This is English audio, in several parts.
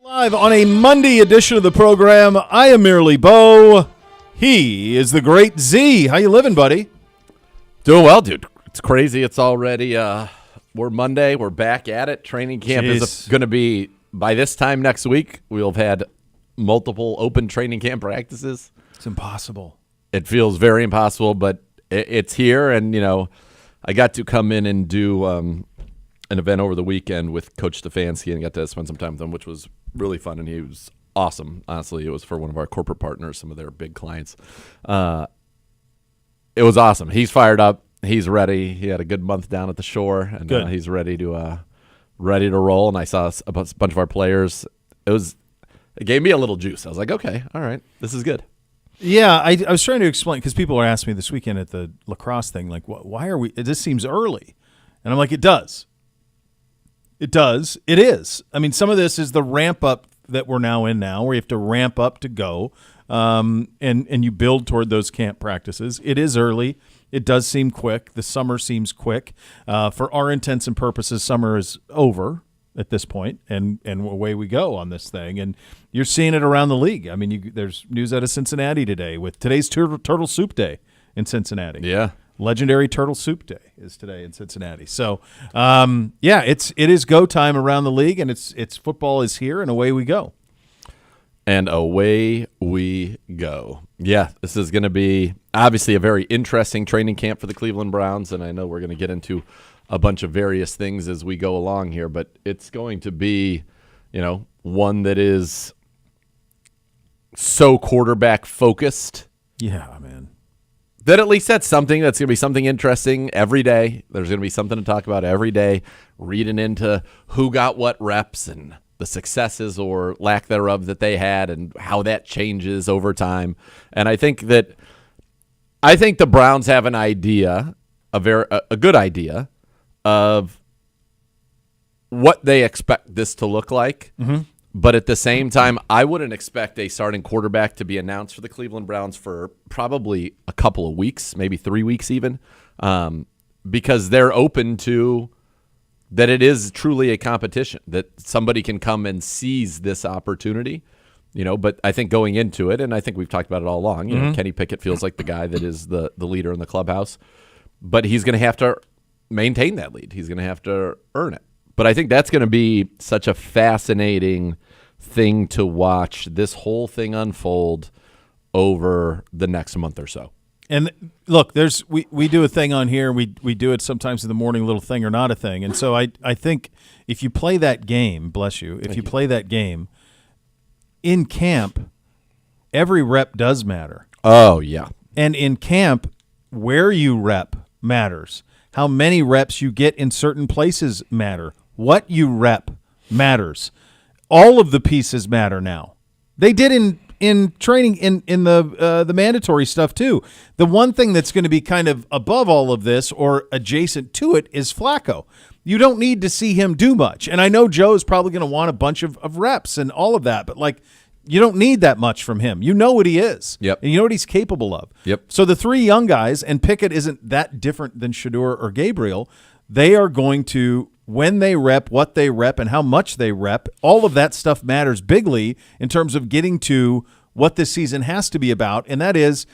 Live on a Monday edition of the program, I am merely Bo. He is the great Z. How you living, buddy? Doing well, dude. It's crazy. It's already, we're Monday. We're back at it. Training camp is going to be, by this time next week, we'll have had multiple open training camp practices. It's impossible. It feels very impossible, but it's here. And, you know, I got to come in and do an event over the weekend with Coach Stefanski and got to spend some time with him, which was really fun, and he was awesome. Honestly, it was for one of our corporate partners, some of their big clients. It was awesome. He's fired up. He's ready. He had a good month down at the shore, and he's ready to roll. And I saw a bunch of our players. It gave me a little juice. I was like, okay, all right, this is good. Yeah, I was trying to explain because people are asking me this weekend at the lacrosse thing, like, why are we? This seems early, and I'm like, it does. It does. It is. I mean, some of this is the ramp up that we're now in now, where you have to ramp up to go, and you build toward those camp practices. It is early. It does seem quick. The summer seems quick. For our intents and purposes, summer is over at this point, and away we go on this thing. And you're seeing it around the league. I mean, there's news out of Cincinnati today with today's Turtle Soup Day in Cincinnati. Yeah. Legendary Turtle Soup Day is today in Cincinnati. So, it is go time around the league, and it's football is here, and away we go. And away we go. Yeah, this is going to be obviously a very interesting training camp for the Cleveland Browns, and I know we're going to get into a bunch of various things as we go along here, but it's going to be, one that is so quarterback focused. Yeah, man. That at least that's something that's going to be something interesting every day. There's going to be something to talk about every day, reading into who got what reps and the successes or lack thereof that they had and how that changes over time. And I think the Browns have an idea, a good idea of what they expect this to look like. Mm-hmm. But at the same time, I wouldn't expect a starting quarterback to be announced for the Cleveland Browns for probably a couple of weeks, maybe 3 weeks even, because they're open to that it is truly a competition, that somebody can come and seize this opportunity. But I think going into it, and I think we've talked about it all along, Kenny Pickett feels like the guy that is the leader in the clubhouse, but he's going to have to maintain that lead. He's going to have to earn it. But I think that's going to be such a fascinating thing to watch, this whole thing unfold over the next month or so. And look, we do a thing on here. We do it sometimes in the morning, little thing or not a thing. And so I think if you play that game, bless you, if you play that game in camp, every rep does matter. Oh, yeah. And in camp, where you rep matters. How many reps you get in certain places matter. What you rep matters. All of the pieces matter now. They did in training in the mandatory stuff too. The one thing that's going to be kind of above all of this or adjacent to it is Flacco. You don't need to see him do much. And I know Joe's probably going to want a bunch of reps and all of that, but you don't need that much from him. You know what he is. Yep. And you know what he's capable of. Yep. So the three young guys, and Pickett isn't that different than Shadeur or Gabriel, they are going to, when they rep, what they rep, and how much they rep, all of that stuff matters bigly in terms of getting to what this season has to be about, and that is,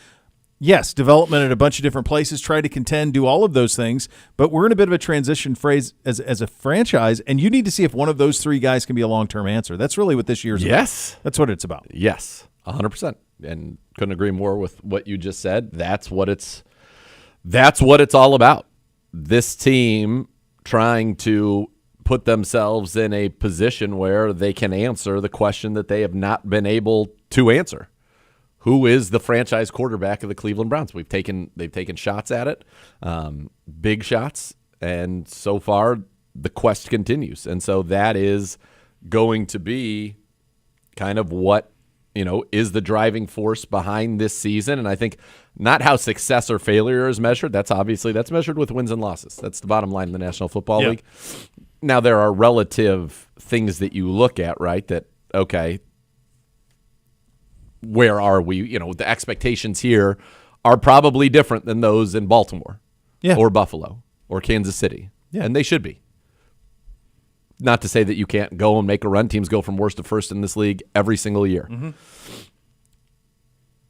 yes, development at a bunch of different places, try to contend, do all of those things, but we're in a bit of a transition phase as a franchise, and you need to see if one of those three guys can be a long-term answer. That's really what this year's about. That's what it's about. Yes, 100%. And couldn't agree more with what you just said. That's what it's all about. This team trying to put themselves in a position where they can answer the question that they have not been able to answer. Who is the franchise quarterback of the Cleveland Browns? They've taken shots at it, big shots, and so far the quest continues. And so that is going to be kind of what is the driving force behind this season. And I think not how success or failure is measured. That's measured with wins and losses. That's the bottom line in the National Football League. Now there are relative things that you look at, right? That, okay, where are we? The expectations here are probably different than those in Baltimore or Buffalo or Kansas City. Yeah. And they should be. not to say that you can't go and make a run. Teams go from worst to first in this league every single year. Mm-hmm.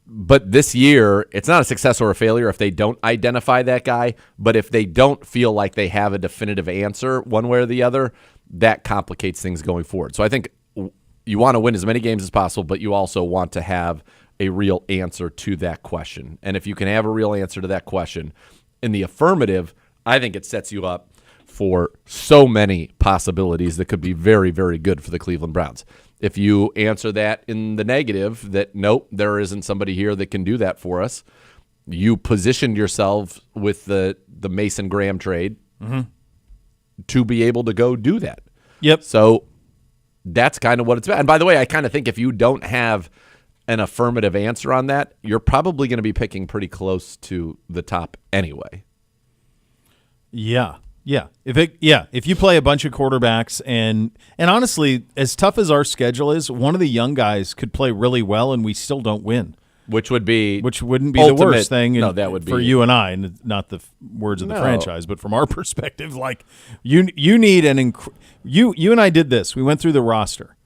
But this year, it's not a success or a failure if they don't identify that guy. But if they don't feel like they have a definitive answer one way or the other, that complicates things going forward. So I think you want to win as many games as possible, but you also want to have a real answer to that question. And if you can have a real answer to that question in the affirmative, I think it sets you up for so many possibilities that could be very, very good for the Cleveland Browns. If you answer that in the negative, that nope, there isn't somebody here that can do that for us, you positioned yourself with the Mason Graham trade to be able to go do that. Yep. So that's kind of what it's about. And by the way, I kind of think if you don't have an affirmative answer on that, you're probably going to be picking pretty close to the top anyway. Yeah. Yeah. If you play a bunch of quarterbacks and honestly, as tough as our schedule is, one of the young guys could play really well and we still don't win. Which wouldn't be the worst thing that would be for you and I, and not the words of the franchise, but from our perspective, like you need you and I did this. We went through the roster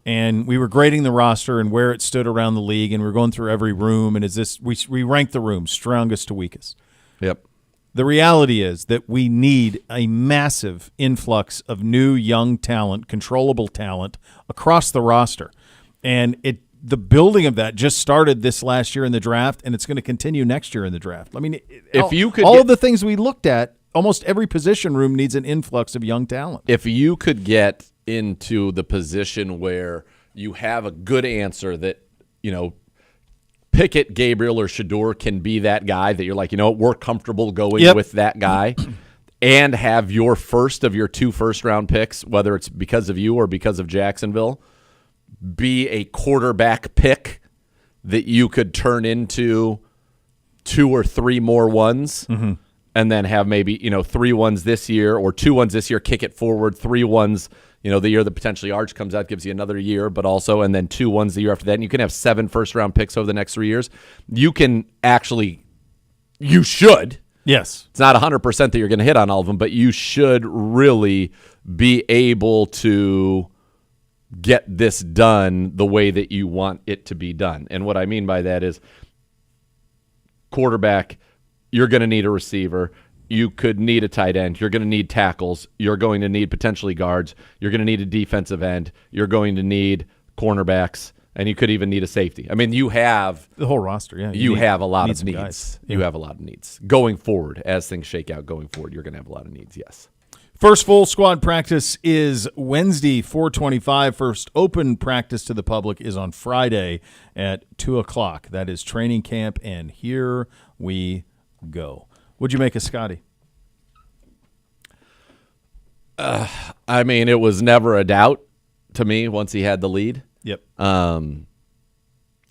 and we were grading the roster and where it stood around the league, and we were going through every room, and we ranked the rooms strongest to weakest. Yep. The reality is that we need a massive influx of new young talent, controllable talent across the roster. And the building of that just started this last year in the draft, and it's going to continue next year in the draft. I mean, of the things we looked at, almost every position room needs an influx of young talent. If you could get into the position where you have a good answer that, Pickett, Gabriel, or Shadeur can be that guy that you're like, we're comfortable going with that guy, and have your first of your 2 first-round picks, whether it's because of you or because of Jacksonville, be a quarterback pick that you could turn into 2 or 3 more ones, and then have maybe 3 ones this year or 2 ones this year, kick it forward, 3 ones the year that potentially Arch comes out gives you another year, but also, and then 2 ones the year after that. And you can have 7 first-round picks over the next 3 years. You should. Yes. It's not 100% that you're going to hit on all of them, but you should really be able to get this done the way that you want it to be done. And what I mean by that is quarterback, you're going to need a receiver. You could need a tight end. You're going to need tackles. You're going to need potentially guards. You're going to need a defensive end. You're going to need cornerbacks, and you could even need a safety. I mean, you have the whole roster. Yeah, you have a lot of needs. Guys. You have a lot of needs going forward. As things shake out going forward, you're going to have a lot of needs. Yes. First full squad practice is Wednesday, 4:25. First open practice to the public is on Friday at 2:00. That is training camp, and here we go. What'd you make of Scotty? I mean, it was never a doubt to me once he had the lead. Yep.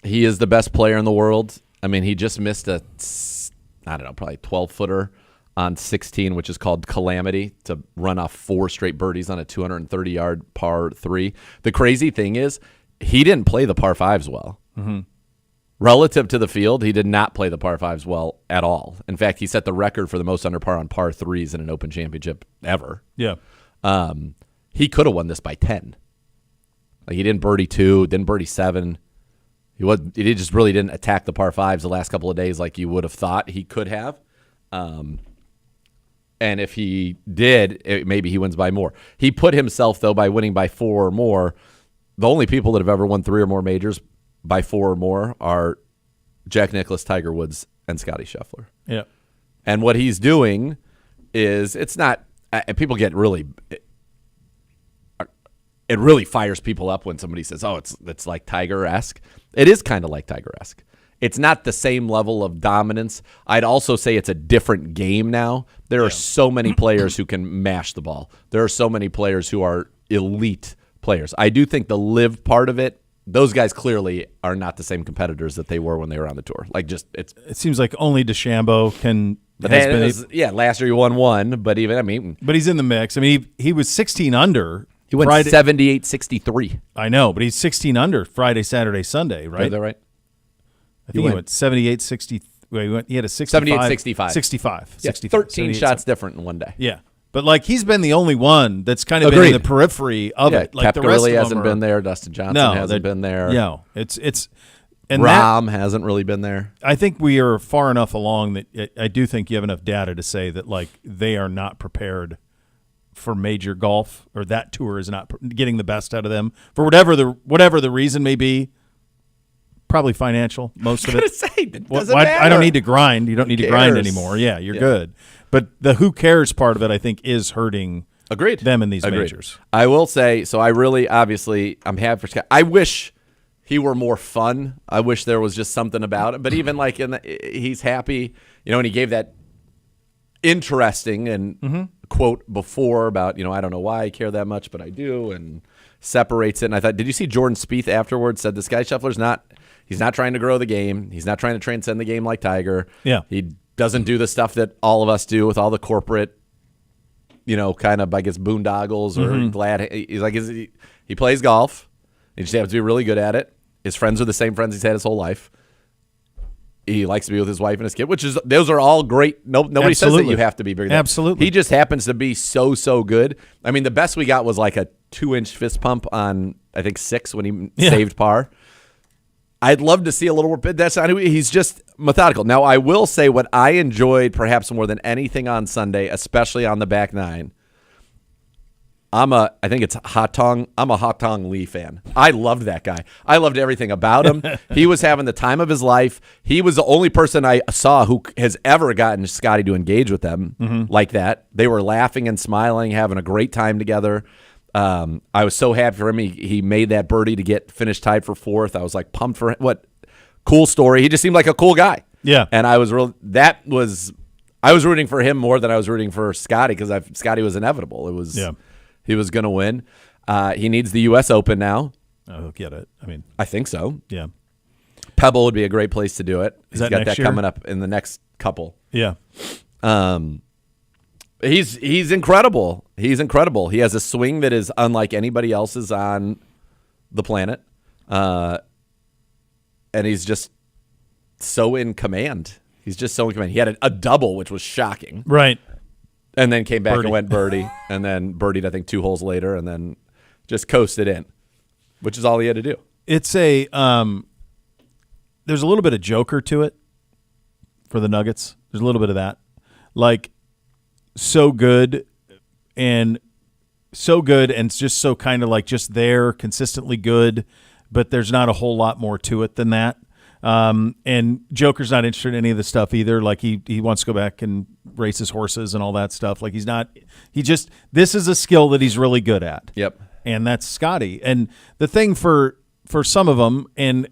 He is the best player in the world. I mean, he just missed probably 12-footer on 16, which is called Calamity, to run off 4 straight birdies on a 230-yard par 3. The crazy thing is he didn't play the par 5s well. Mm-hmm. Relative to the field, he did not play the par 5s well at all. In fact, he set the record for the most under par on par 3s in an Open Championship ever. Yeah. He could have won this by 10. Like, he didn't birdie 2, didn't birdie 7. He just really didn't attack the par 5s the last couple of days like you would have thought he could have. And if he did, maybe he wins by more. He put himself, though, by winning by 4 or more. The only people that have ever won 3 or more majors by 4 or more are Jack Nicklaus, Tiger Woods, and Scottie Scheffler. Yeah. And what he's doing is, it's not – people get really – it really fires people up when somebody says, oh, it's like Tiger-esque. It is kind of like Tiger-esque. It's not the same level of dominance. I'd also say it's a different game now. There are so many players who can mash the ball. There are so many players who are elite players. I do think the live part of it, those guys clearly are not the same competitors that they were when they were on the tour. It seems like only DeChambeau can. But last year he won 1, but he's in the mix. I mean, he was 16 under. He went 78-63. I know, but he's 16 under Friday, Saturday, Sunday, right? Is that right? I think he went 78-60. He had a 65. 78-65. 65. Yeah, 65. 13 shots different in one day. Yeah. But like he's been the only one that's kind of been in the periphery of it. Like Kepka the rest really of hasn't been there. Dustin Johnson hasn't been there. No, it's and Rahm hasn't really been there. I think we are far enough along that I do think you have enough data to say that like they are not prepared for major golf, or that tour is not getting the best out of them for whatever the reason may be. Probably financial, most of it. I don't need to grind. You don't need to grind anymore. Yeah, you're good. But the who cares part of it, I think, is hurting them in these majors. I will say, so I really, obviously, I'm happy for Scott. I wish he were more fun. I wish there was just something about it. But even like he's happy, and he gave that interesting and quote before about, I don't know why I care that much, but I do, and separates it. And I thought, did you see Jordan Spieth afterwards said this guy Scheffler's he's not trying to grow the game. He's not trying to transcend the game like Tiger. Yeah. He doesn't do the stuff that all of us do with all the corporate, kind of, I guess, boondoggles or glad. He's like, he plays golf. He just happens to be really good at it. His friends are the same friends he's had his whole life. He likes to be with his wife and his kid, those are all great. Nobody says that you have to be bigger. Absolutely. He just happens to be so good. I mean, the best we got was like a 2-inch fist pump on, I think, 6 when he saved par. I'd love to see a little more. That's not who he's just methodical. Now, I will say what I enjoyed perhaps more than anything on Sunday, especially on the back nine. I think it's Haotong. I'm a Haotong Lee fan. I loved that guy. I loved everything about him. He was having the time of his life. He was the only person I saw who has ever gotten Scotty to engage with them like that. They were laughing and smiling, having a great time together. I was so happy for him. He made that birdie to finish tied for 4th. I was like pumped for him. What cool story. He just seemed like a cool guy. Yeah. And I was rooting for him more than I was rooting for Scotty because Scotty was inevitable. He was going to win. He needs the U.S. Open now. Oh, he'll get it. I think so. Yeah. Pebble would be a great place to do it. He's got that year? coming up in the next couple. Yeah. He's incredible. He's incredible. He has a swing that is unlike anybody else's on the planet. And he's just so in command. He had a double, which was shocking. Right. And then came back and went birdie, and then birdied, I think, 2 holes later, and then just coasted in, which is all he had to do. It's there's a little bit of Joker to it for the Nuggets. There's a little bit of that. Like, so good and just so kind of like just there, consistently good, but there's not a whole lot more to it than that. And Joker's not interested in any of the stuff either. Like he wants to go back and race his horses and all that stuff. Like this is a skill that he's really good at. Yep. And that's Scotty. And the thing for some of them, and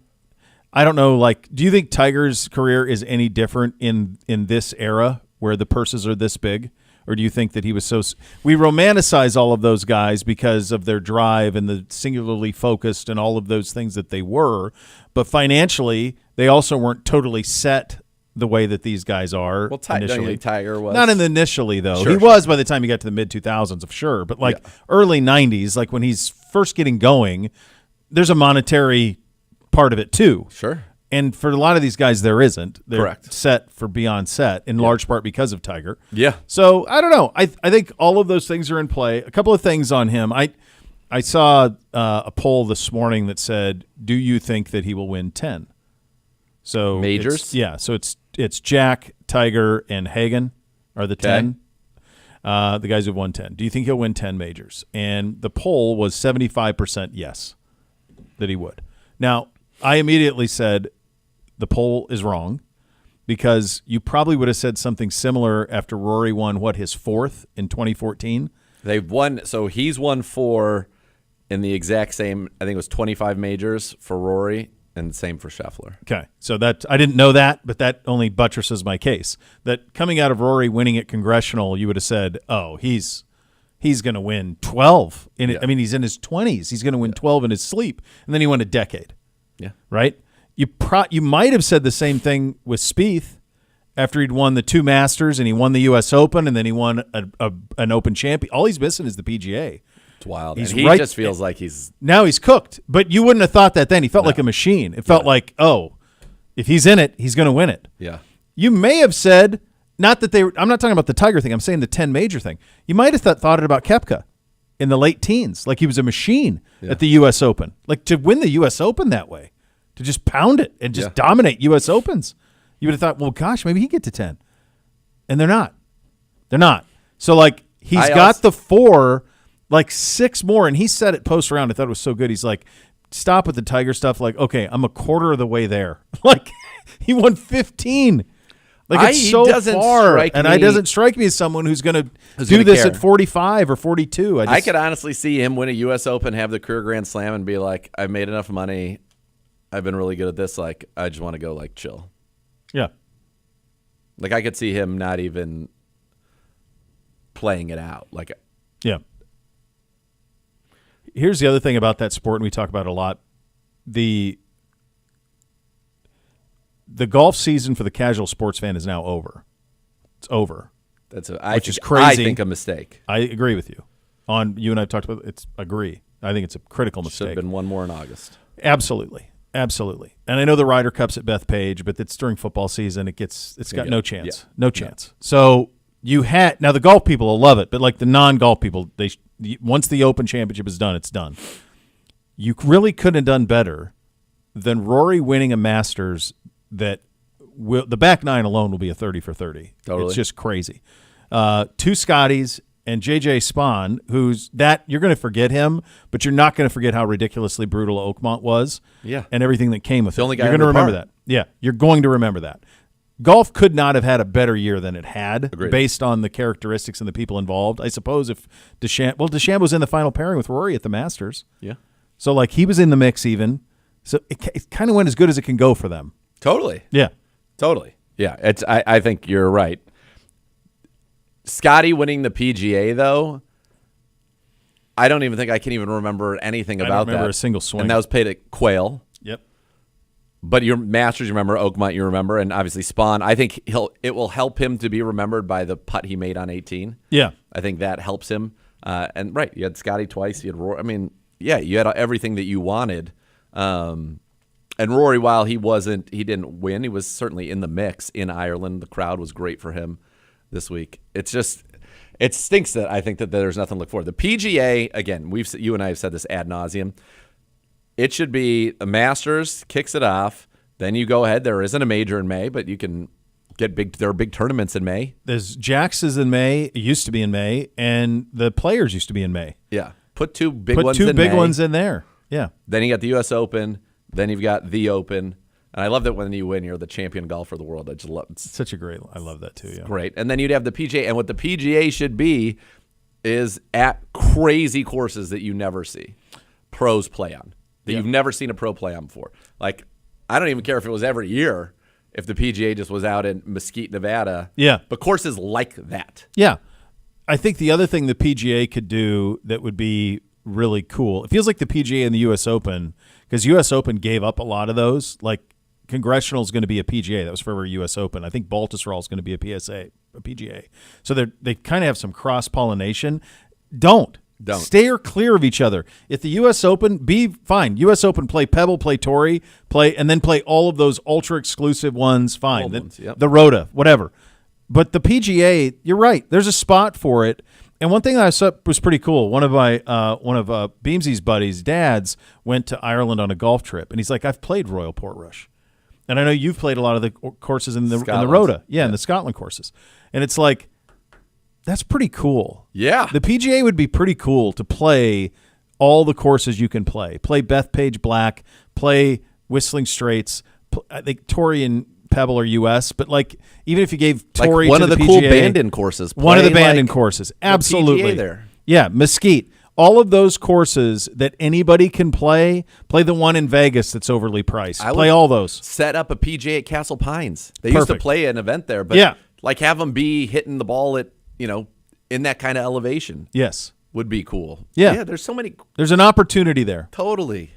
I don't know, like, do you think Tiger's career is any different in this era where the purses are this big? Or do you think that he was we romanticize all of those guys because of their drive and the singularly focused and all of those things that they were, but financially they also weren't totally set the way that these guys are. Well, initially. Tiger was not initially though. Sure, he was by the time he got to the mid 2000s, of sure, but like early 90s, like when he's first getting going, there's a monetary part of it too. Sure. And for a lot of these guys, there isn't. They're correct. Set for beyond set, in large part because of Tiger. Yeah. So, I don't know. I think all of those things are in play. A couple of things on him. I saw a poll this morning that said, do you think that he will win 10? So majors? So it's Jack, Tiger, and Hagen are the 10. The guys who've won 10. Do you think he'll win 10 majors? And the poll was 75% yes, that he would. Now, I immediately said, the poll is wrong because you probably would have said something similar after Rory won, his 4th in 2014? They've won, so he's won 4 in the exact same, I think it was 25 majors for Rory, and same for Scheffler. Okay, so that I didn't know that, but that only buttresses my case. That coming out of Rory winning at Congressional, you would have said, oh, he's going to win 12. I mean, he's in his 20s. He's going to win 12 in his sleep, and then he won a decade. Yeah. Right? You might have said the same thing with Spieth after he'd won the 2 Masters and he won the U.S. Open and then he won an Open champion. All he's missing is the PGA. It's wild. He just feels like now he's cooked. But you wouldn't have thought that then. He felt like a machine. It felt like, if he's in it, he's going to win it. Yeah. You may have said not that I'm not talking about the Tiger thing. I'm saying the 10 major thing. You might have thought it about Koepka in the late teens, like he was a machine at the U.S. Open. Like to win the U.S. Open that way, to just pound it and just dominate U.S. Opens. You would have thought, well, gosh, maybe he can get to 10. And they're not. They're not. So, like, he's got the 4, like 6 more, and he said it post-round. I thought it was so good. He's like, stop with the Tiger stuff. Like, okay, I'm a quarter of the way there. Like, he won 15. Like, it's so far, and it doesn't strike me as someone who's going to do this at 45 or 42. I could honestly see him win a U.S. Open, have the career Grand Slam, and be like, I've made enough money. I've been really good at this. Like, I just want to go, like, chill. Yeah. Like, I could see him not even playing it out. Like, yeah. Here's the other thing about that sport, and we talk about it a lot. The golf season for the casual sports fan is now over. It's over. Which is crazy. I think a mistake. I agree with you. You and I talked about it. Agree. I think it's a critical mistake. Should have been one more in August. Absolutely. Absolutely. And I know the Ryder Cup's at Bethpage, but it's during football season. It's got no chance. Yeah. No chance. So now the golf people will love it, but like the non-golf people, once the Open Championship is done, it's done. You really couldn't have done better than Rory winning a Masters that the back 9 alone will be a 30 for 30. Totally. It's just crazy. 2 Scotties and J.J. Spahn, you're going to forget him, but you're not going to forget how ridiculously brutal Oakmont was. Yeah. And everything that came with it. The only guy you're going to remember that. Yeah, you're going to remember that. Golf could not have had a better year than it had. Agreed. Based on the characteristics and the people involved. I suppose if DeChambeau was in the final pairing with Rory at the Masters. Yeah. So, like, he was in the mix even. So it kind of went as good as it can go for them. Totally. Yeah. Totally. Yeah. I think you're right. Scotty winning the PGA, though, I don't even think I can even remember anything about that. I don't remember a single swing. And that was paid at Quail. Yep. But your Masters, you remember. Oakmont, you remember. And obviously Spahn. I think it will help him to be remembered by the putt he made on 18. Yeah. I think that helps him. And, right, you had Scotty twice. You had Rory. I mean, yeah, you had everything that you wanted. And Rory, while he didn't win. He was certainly in the mix in Ireland. The crowd was great for him this week. It stinks that I think that there's nothing to look for. The PGA, again, you and I have said this ad nauseum. It should be a Masters, kicks it off. Then you go ahead. There isn't a major in May, but you can get there are big tournaments in May. There's Jax is in May. It used to be in May, and the Players used to be in May. Yeah. Put two big ones in there. Yeah. Then you got the U.S. Open. Then you've got the Open. And I love that when you win, you're the champion golfer of the world. I just love it. I love that too. Yeah. Great. And then you'd have the PGA. And what the PGA should be is at crazy courses that you never see pros play on, that you've never seen a pro play on before. Like, I don't even care if it was every year, if the PGA just was out in Mesquite, Nevada. Yeah. But courses like that. Yeah. I think the other thing the PGA could do that would be really cool, it feels like the PGA and the U.S. Open, because U.S. Open gave up a lot of those, like, Congressional is going to be a PGA. That was forever U.S. Open. I think Baltusrol is going to be a PGA. So they kind of have some cross-pollination. Don't. Stay clear of each other. If the U.S. Open, be fine. U.S. Open, play Pebble, play Torrey, and then play all of those ultra-exclusive ones, fine. The Rhoda, whatever. But the PGA, you're right. There's a spot for it. And one thing that I saw was pretty cool. One of Beamsy's buddies' dads went to Ireland on a golf trip, and he's like, I've played Royal Portrush. And I know you've played a lot of the courses in the Rhoda. Yeah, in the Scotland courses. And it's like, that's pretty cool. Yeah. The PGA would be pretty cool to play all the courses you can play. Play Bethpage Black, play Whistling Straits. I think Torrey and Pebble are U.S., but like even if you gave Torrey one to of the PGA, cool Bandon courses. One of the Bandon courses. Absolutely. The PGA there. Yeah, Mesquite. All of those courses that anybody can play the one in Vegas that's overly priced. Play all those. Set up a PGA at Castle Pines. They used to play an event there, but like have them be hitting the ball at, in that kind of elevation. Yes. Would be cool. Yeah. There's there's an opportunity there. Totally.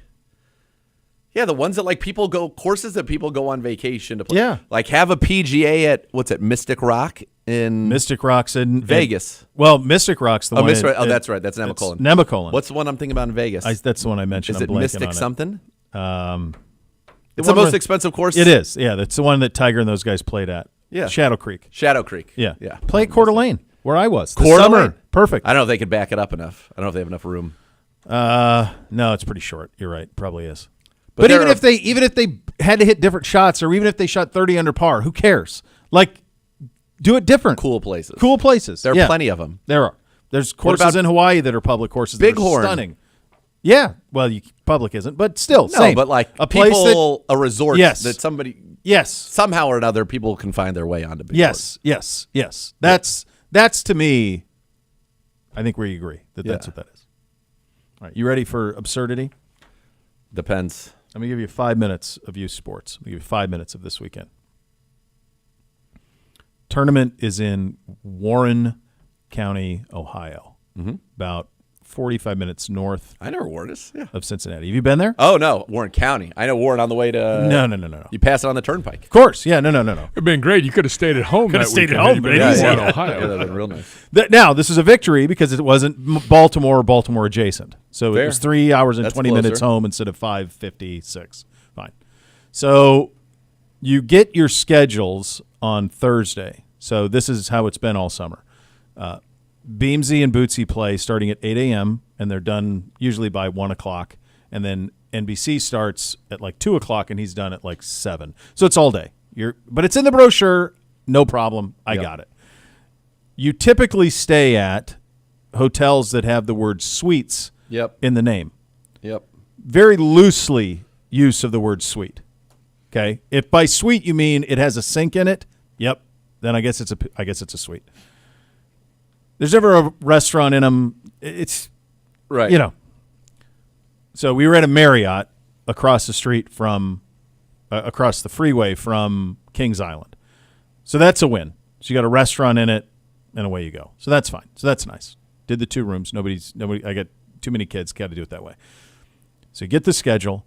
Yeah, the ones that courses that people go on vacation to play. Yeah. Like have a PGA at Mystic Rock Mystic Rock's in Vegas. Mystic Rock's the one. That's right. That's Nemacolin. Nemacolin. What's the one I'm thinking about in Vegas? That's the one I mentioned. Is it Mystic something? It's the most expensive course? It is. Yeah, that's the one that Tiger and those guys played at. Yeah. Shadow Creek. Shadow Creek. Yeah. Yeah. Play at Coeur d'Alene, where I was. Coeur Summer. d'Alene. Perfect. I don't know if they could back it up enough. I don't know if they have enough room. No, it's pretty short. You're right. Probably is. But But even if they had to hit different shots, or even if they shot 30 under par, who cares? Like, do it different. Cool places. Cool places. There are plenty of them. There are. There's courses about in Hawaii that are public courses. Bighorn? That are stunning. Yeah. Well, public isn't, but still, No, same. but like a place a resort Yes. that somebody yes, somehow or another people can find their way onto. yes. That's to me. I think we agree that that's what that is. All right, you ready for absurdity? Depends. I'm going to give you 5 minutes of youth sports. I'm going to give you 5 minutes of this weekend. Tournament is in Warren County, Ohio, about 45 minutes north I know Warren is. Yeah. of Cincinnati. Have you been there? Oh no, Warren County. I know Warren on the way to. No. You pass it on the turnpike. Of course. Yeah, no. It'd been great. You could have stayed at home. Could have that stayed at weekend home, had but you it been is- in yeah. Ohio. Yeah, that'd been real nice. Now, this is a victory because it wasn't Baltimore or Baltimore adjacent. So Fair. it was 3 hours and That's 20 minutes closer. home instead of 5:56. Fine. So you get your schedules on Thursday. So this is how it's been all summer. Beamsy and Bootsy play starting at 8 a.m., and they're done usually by 1 o'clock. And then NBC starts at like 2 o'clock, and he's done at like 7. So it's all day. But it's in the brochure. No problem. I got it. You typically stay at hotels that have the word suites Yep. in the name. Yep. Very loosely use of the word suite. Okay? If by suite you mean it has a sink in it, yep, then I guess it's a suite. There's never a restaurant in them. It's Right. So we were at a Marriott across the street from across the freeway from Kings Island. So that's a win. So you got a restaurant in it, and away you go. So that's fine. So that's nice. Did the 2 rooms. Nobody. I got too many kids. Got to do it that way. So you get the schedule.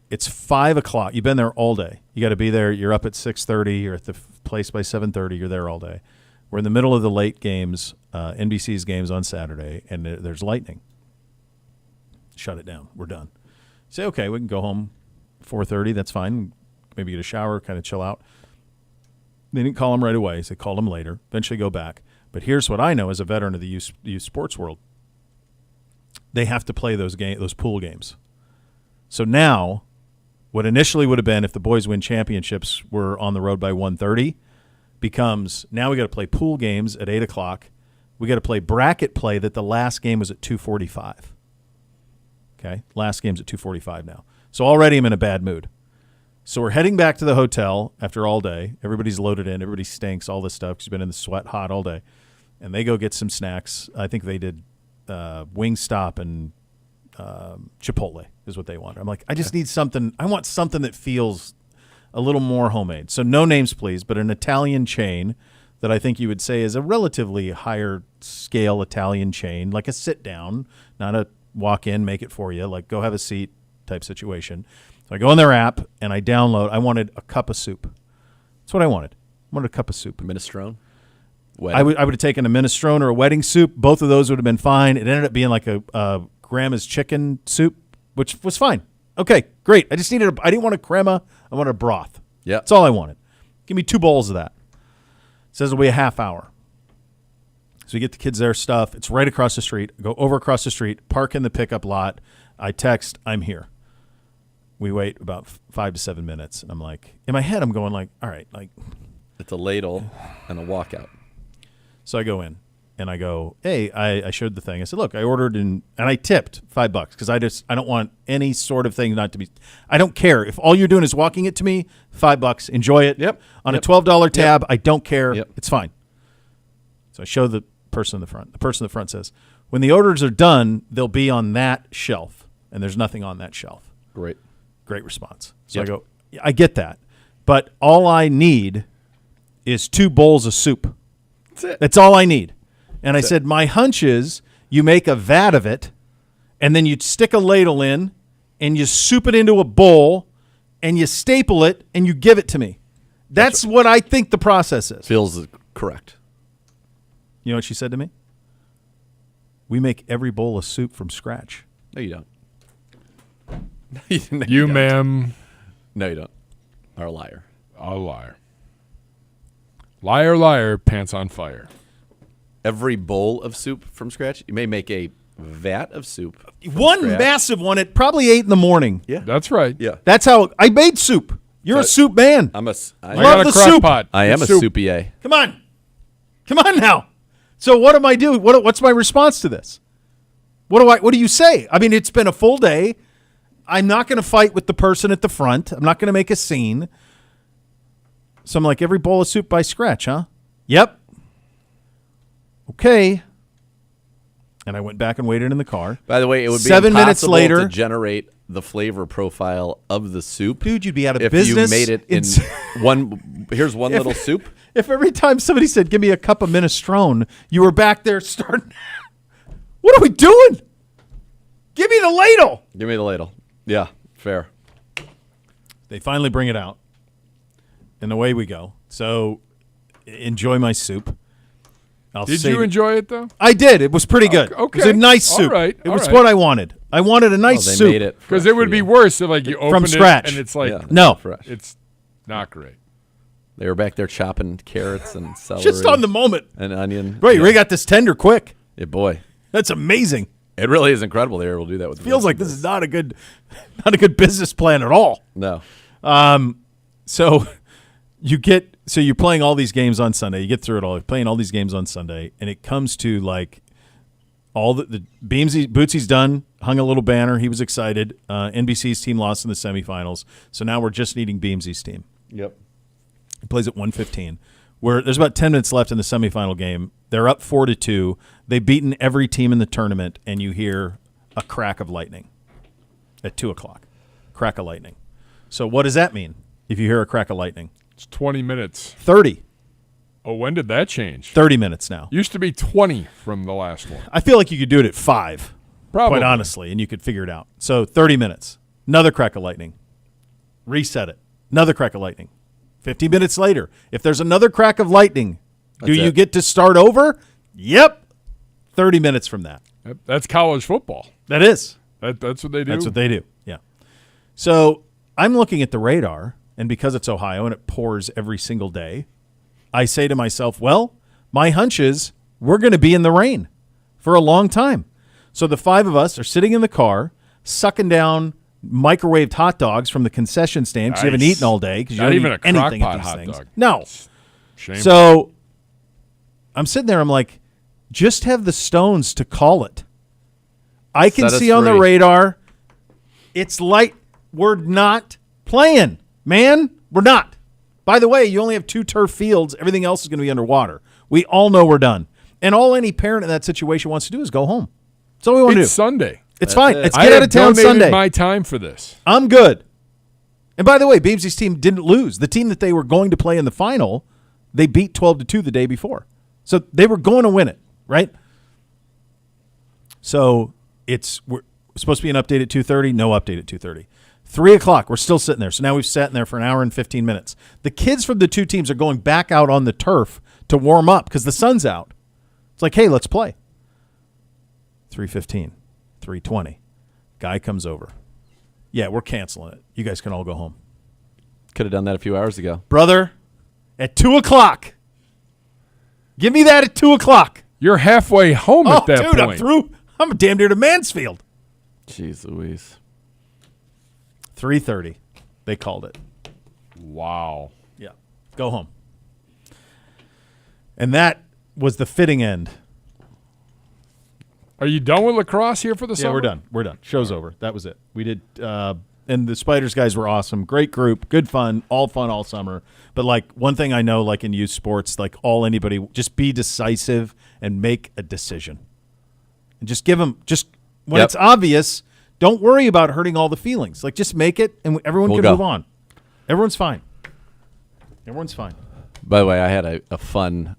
It's 5 o'clock. You've been there all day. You got to be there. You're up at 6:30. You're at the place by 7:30. You're there all day. We're in the middle of the late games, NBC's games on Saturday, and there's lightning. Shut it down. We're done. Say, okay, we can go home 4:30. That's fine. Maybe get a shower, kind of chill out. They didn't call him right away. So they called him later. Eventually go back. But here's what I know as a veteran of the youth sports world. They have to play those pool games. So now, what initially would have been if the boys win championships were on the road by 1:30, becomes now we got to play pool games at 8 o'clock. We got to play bracket play that the last game was at 2:45. Okay, last game's at 2:45 now. So already I'm in a bad mood. So we're heading back to the hotel after all day. Everybody's loaded in. Everybody stinks, all this stuff because you've been in the sweat hot all day. And they go get some snacks. I think they did Wingstop and Chipotle is what they want. I'm like, I just need something. I want something that feels a little more homemade. So no names, please, but an Italian chain that I think you would say is a relatively higher scale Italian chain, like a sit down, not a walk in, make it for you, like go have a seat type situation. So I go on their app and I download. I wanted a cup of soup. That's what I wanted. I wanted a cup of soup. Minestrone. I would have taken a minestrone or a wedding soup. Both of those would have been fine. It ended up being like a grandma's chicken soup, which was fine. Okay, great. I just needed I didn't want a crema. I wanted a broth. Yeah. That's all I wanted. Give me 2 bowls of that. It says it'll be a half hour. So we get the kids their stuff. It's right across the street. I go over across the street, park in the pickup lot. I text, I'm here. We wait about 5 to 7 minutes. And I'm like, in my head, I'm going like, all right, like. It's a ladle and a walkout. So I go in and I go, hey, I showed the thing. I said, look, I ordered and I tipped $5 because I don't want any sort of thing not to be. I don't care if all you're doing is walking it to me. $5, enjoy it. Yep. On Yep. a $12 tab, I don't care. Yep. It's fine. So I show the person in the front. The person in the front says, when the orders are done, they'll be on that shelf, and there's nothing on that shelf. Great. Great response. So Yep. I go, yeah, I get that, but all I need is 2 bowls of soup. That's it. That's all I need. And I said, my hunch is you make a vat of it, and then you stick a ladle in, and you soup it into a bowl, and you staple it, and you give it to me. That's what I think the process is. Feels correct. You know what she said to me? We make every bowl of soup from scratch. No, you don't. No, You, don't. ma'am, No, you don't. Are a liar. a liar. Liar, liar, pants on fire. Every bowl of soup from scratch. You may make a vat of soup. One scratch. massive one at probably 8 in the morning. Yeah. That's right. Yeah. That's how I made soup. You're a soup man. I I Love got a the crock soup. pot. am Good a soup. soupier. Come on now. So what am I doing? What's my response to this? What do you say? I mean, it's been a full day. I'm not going to fight with the person at the front. I'm not going to make a scene. So I'm like, every bowl of soup by scratch, huh? Yep. Okay. And I went back and waited in the car. By the way, it would be 7 minutes impossible later to generate the flavor profile of the soup. Dude, you'd be out of if business. you made it in one. Here's one little soup. If every time somebody said, give me a cup of minestrone, you were back there starting. What are we doing? Give me the ladle. Give me the ladle. Yeah, fair. They finally bring it out, and away we go. So enjoy my soup. Did you enjoy it, though? I did. It was pretty good. Okay. It was a nice All soup. right. It All was right. what I wanted. I wanted a nice They soup. made it Because fresh it would for be you. worse if you opened scratch. it and it's like, Yeah. No. Fresh. it's not great. They were back there chopping carrots and celery. Just on the moment. and onion. Bro, you yeah. got this tender quick. Yeah, boy. That's amazing. It really is incredible they were able to do that with the Feels like this is not a good business plan at all. No. So you're playing all these games on Sunday. You get through it all. You're playing all these games on Sunday, and it comes to like all the Bootsy's done, hung a little banner. He was excited. NBC's team lost in the semifinals, so now we're just needing Beamsy's team. Yep. He plays at 1:15. Where there's about 10 minutes left in the semifinal game. They're up 4-2. They've beaten every team in the tournament, and you hear a crack of lightning at 2:00. Crack of lightning. So what does that mean if you hear a crack of lightning? It's 20 minutes. 30. Oh, when did that change? 30 minutes now. Used to be 20 from the last one. I feel like you could do it at 5, Probably. quite honestly, and you could figure it out. So 30 minutes. Another crack of lightning. Reset it. Another crack of lightning. 50 minutes later. If there's another crack of lightning, do That's you it. get to start over? Yep. 30 minutes from that. That's college football. That is. That's what they do. That's what they do. Yeah. So I'm looking at the radar, and because it's Ohio and it pours every single day, I say to myself, well, my hunch is we're going to be in the rain for a long time. So the 5 of us are sitting in the car, sucking down microwaved hot dogs from the concession stand because you haven't Nice. eaten all day because you Not don't even eat a anything crock at pot these hot things. dog. No. Shame. So I'm sitting there. I'm like, just have the Stones to call it. I can Set us see on the free. radar. It's light. We're not playing, man. We're not. By the way, you only have 2 turf fields. Everything else is going to be underwater. We all know we're done. And all any parent in that situation wants to do is go home. That's all we want to do. It's Sunday. It's fine. it. Let's I get out have of town donated Sunday. my time for this. I'm good. And by the way, Beamsy's team didn't lose. The team that they were going to play in the final, they beat 12-2 the day before. So they were going to win it, right? So we're supposed to be an update at 2:30. No update at 2:30. 3:00. We're still sitting there. So now we've sat in there for an hour and 15 minutes. The kids from the 2 teams are going back out on the turf to warm up because the sun's out. It's like, hey, let's play. 3:15, 3:20. Guy comes over. Yeah, we're canceling it. You guys can all go home. Could have done that a few hours ago. Brother, at 2:00. Give me that at 2:00. You're halfway home Oh, at that dude, point. I'm through. I'm damn near to Mansfield. Jeez Louise. 3:30. They called it. Wow. Yeah. Go home. And that was the fitting end. Are you done with lacrosse here for the summer? Yeah, we're done. We're done. Show's over. That was it. We did, and the Spiders guys were awesome. Great group. Good fun all summer. But, like, one thing I know, like in youth sports, like anybody, just be decisive and make a decision. And just give them, when Yep. it's obvious, don't worry about hurting all the feelings. Like, just make it, and everyone We'll can go. move on. Everyone's fine. Everyone's fine. By the way, I had a fun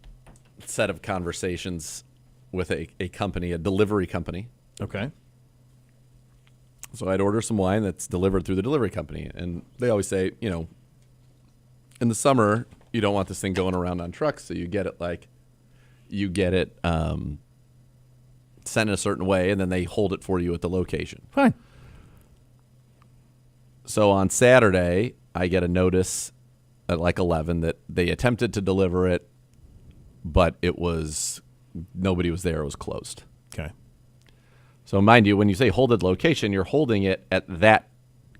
set of conversations with a company, a delivery company. Okay. So I'd order some wine that's delivered through the delivery company. And they always say, in the summer, you don't want this thing going around on trucks. So you get it sent in a certain way, and then they hold it for you at the location. Fine. So on Saturday, I get a notice at like 11 that they attempted to deliver it but nobody was there. It was closed. Okay. So mind you, when you say hold at location, you're holding it at that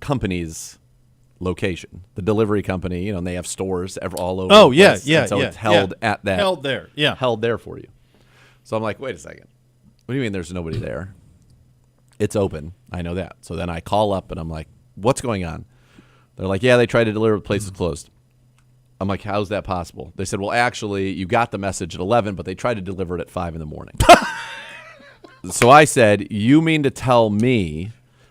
company's location, the delivery company, and they have stores all over. Oh, the yeah, place. yeah, And so yeah, it's held yeah. at that. Held there, yeah. Held there for you. So I'm like, wait a second. What do you mean there's nobody there? It's open. I know that. So then I call up and I'm like, what's going on? They're like, yeah, they tried to deliver, the place is closed. I'm like, how's that possible? They said, well, actually, you got the message at 11, but they tried to deliver it at 5 in the morning. So I said, you mean to tell me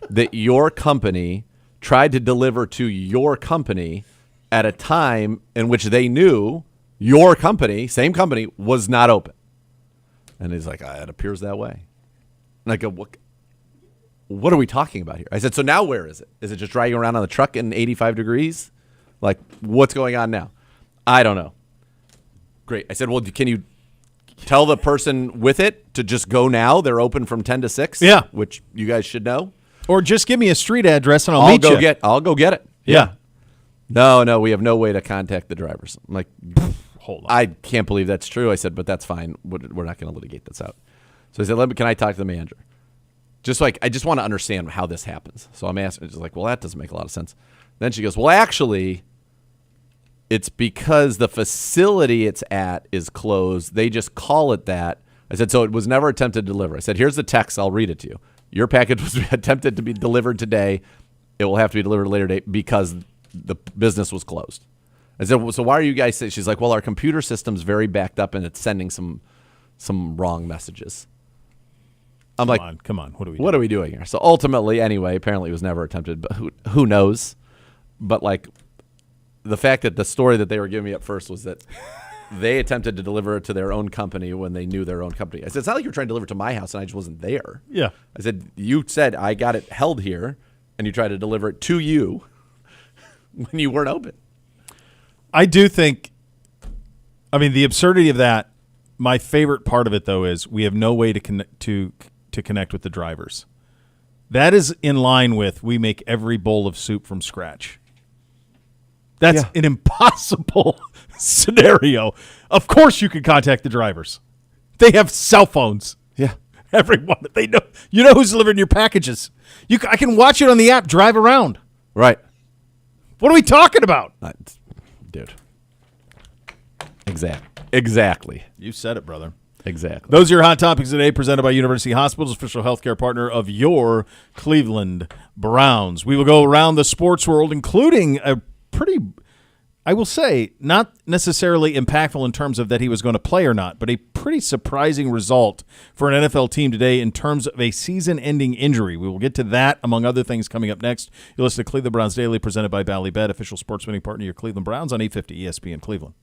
that your company tried to deliver to your company at a time in which they knew your company, same company, was not open? And he's like, it appears that way. And I go, what are we talking about here? I said, so now where is it? Is it just driving around on the truck in 85 degrees? Like, what's going on now? I don't know. Great. I said, well, can you tell the person with it to just go now? They're open from 10 to 6. Yeah. Which you guys should know. Or just give me a street address and I'll meet you. I'll go get it. Yeah. No, we have no way to contact the drivers. I'm like, Hold on. I can't believe that's true. I said, but that's fine. We're not going to litigate this out. So I said, can I talk to the manager? I just want to understand how this happens. So I'm asking, she's like, well, that doesn't make a lot of sense. Then she goes, well, actually, it's because the facility it's at is closed. They just call it that. I said, so it was never attempted to deliver. I said, here's the text. I'll read it to you. Your package was attempted to be delivered today. It will have to be delivered a later date because the business was closed. I said, well, so why are you guys saying? She's like, well, our computer system's very backed up and it's sending some wrong messages. I'm Come on. What are we doing here? So ultimately, anyway, apparently it was never attempted, but who knows? But the fact that the story that they were giving me at first was that they attempted to deliver it to their own company when they knew their own company. I said, it's not like you're trying to deliver it to my house and I just wasn't there. Yeah. I said, you said I got it held here and you tried to deliver it to you when you weren't open. I do think, the absurdity of that, my favorite part of it, though, is we have no way to connect with the drivers. That is in line with we make every bowl of soup from scratch. That's an impossible scenario. Of course you can contact the drivers. They have cell phones. Yeah. Everyone. They know. You know who's delivering your packages. I can watch it on the app, drive around. Right. What are we talking about? Dude. Exactly. You said it, brother. Exactly. Those are your hot topics today, presented by University Hospitals, official healthcare partner of your Cleveland Browns. We will go around the sports world, including a pretty, I will say, not necessarily impactful in terms of that he was going to play or not, but a pretty surprising result for an NFL team today in terms of a season-ending injury. We will get to that, among other things, coming up next. You'll listen to Cleveland Browns Daily, presented by Ballybet, official sports betting partner of your Cleveland Browns on 850 ESPN Cleveland.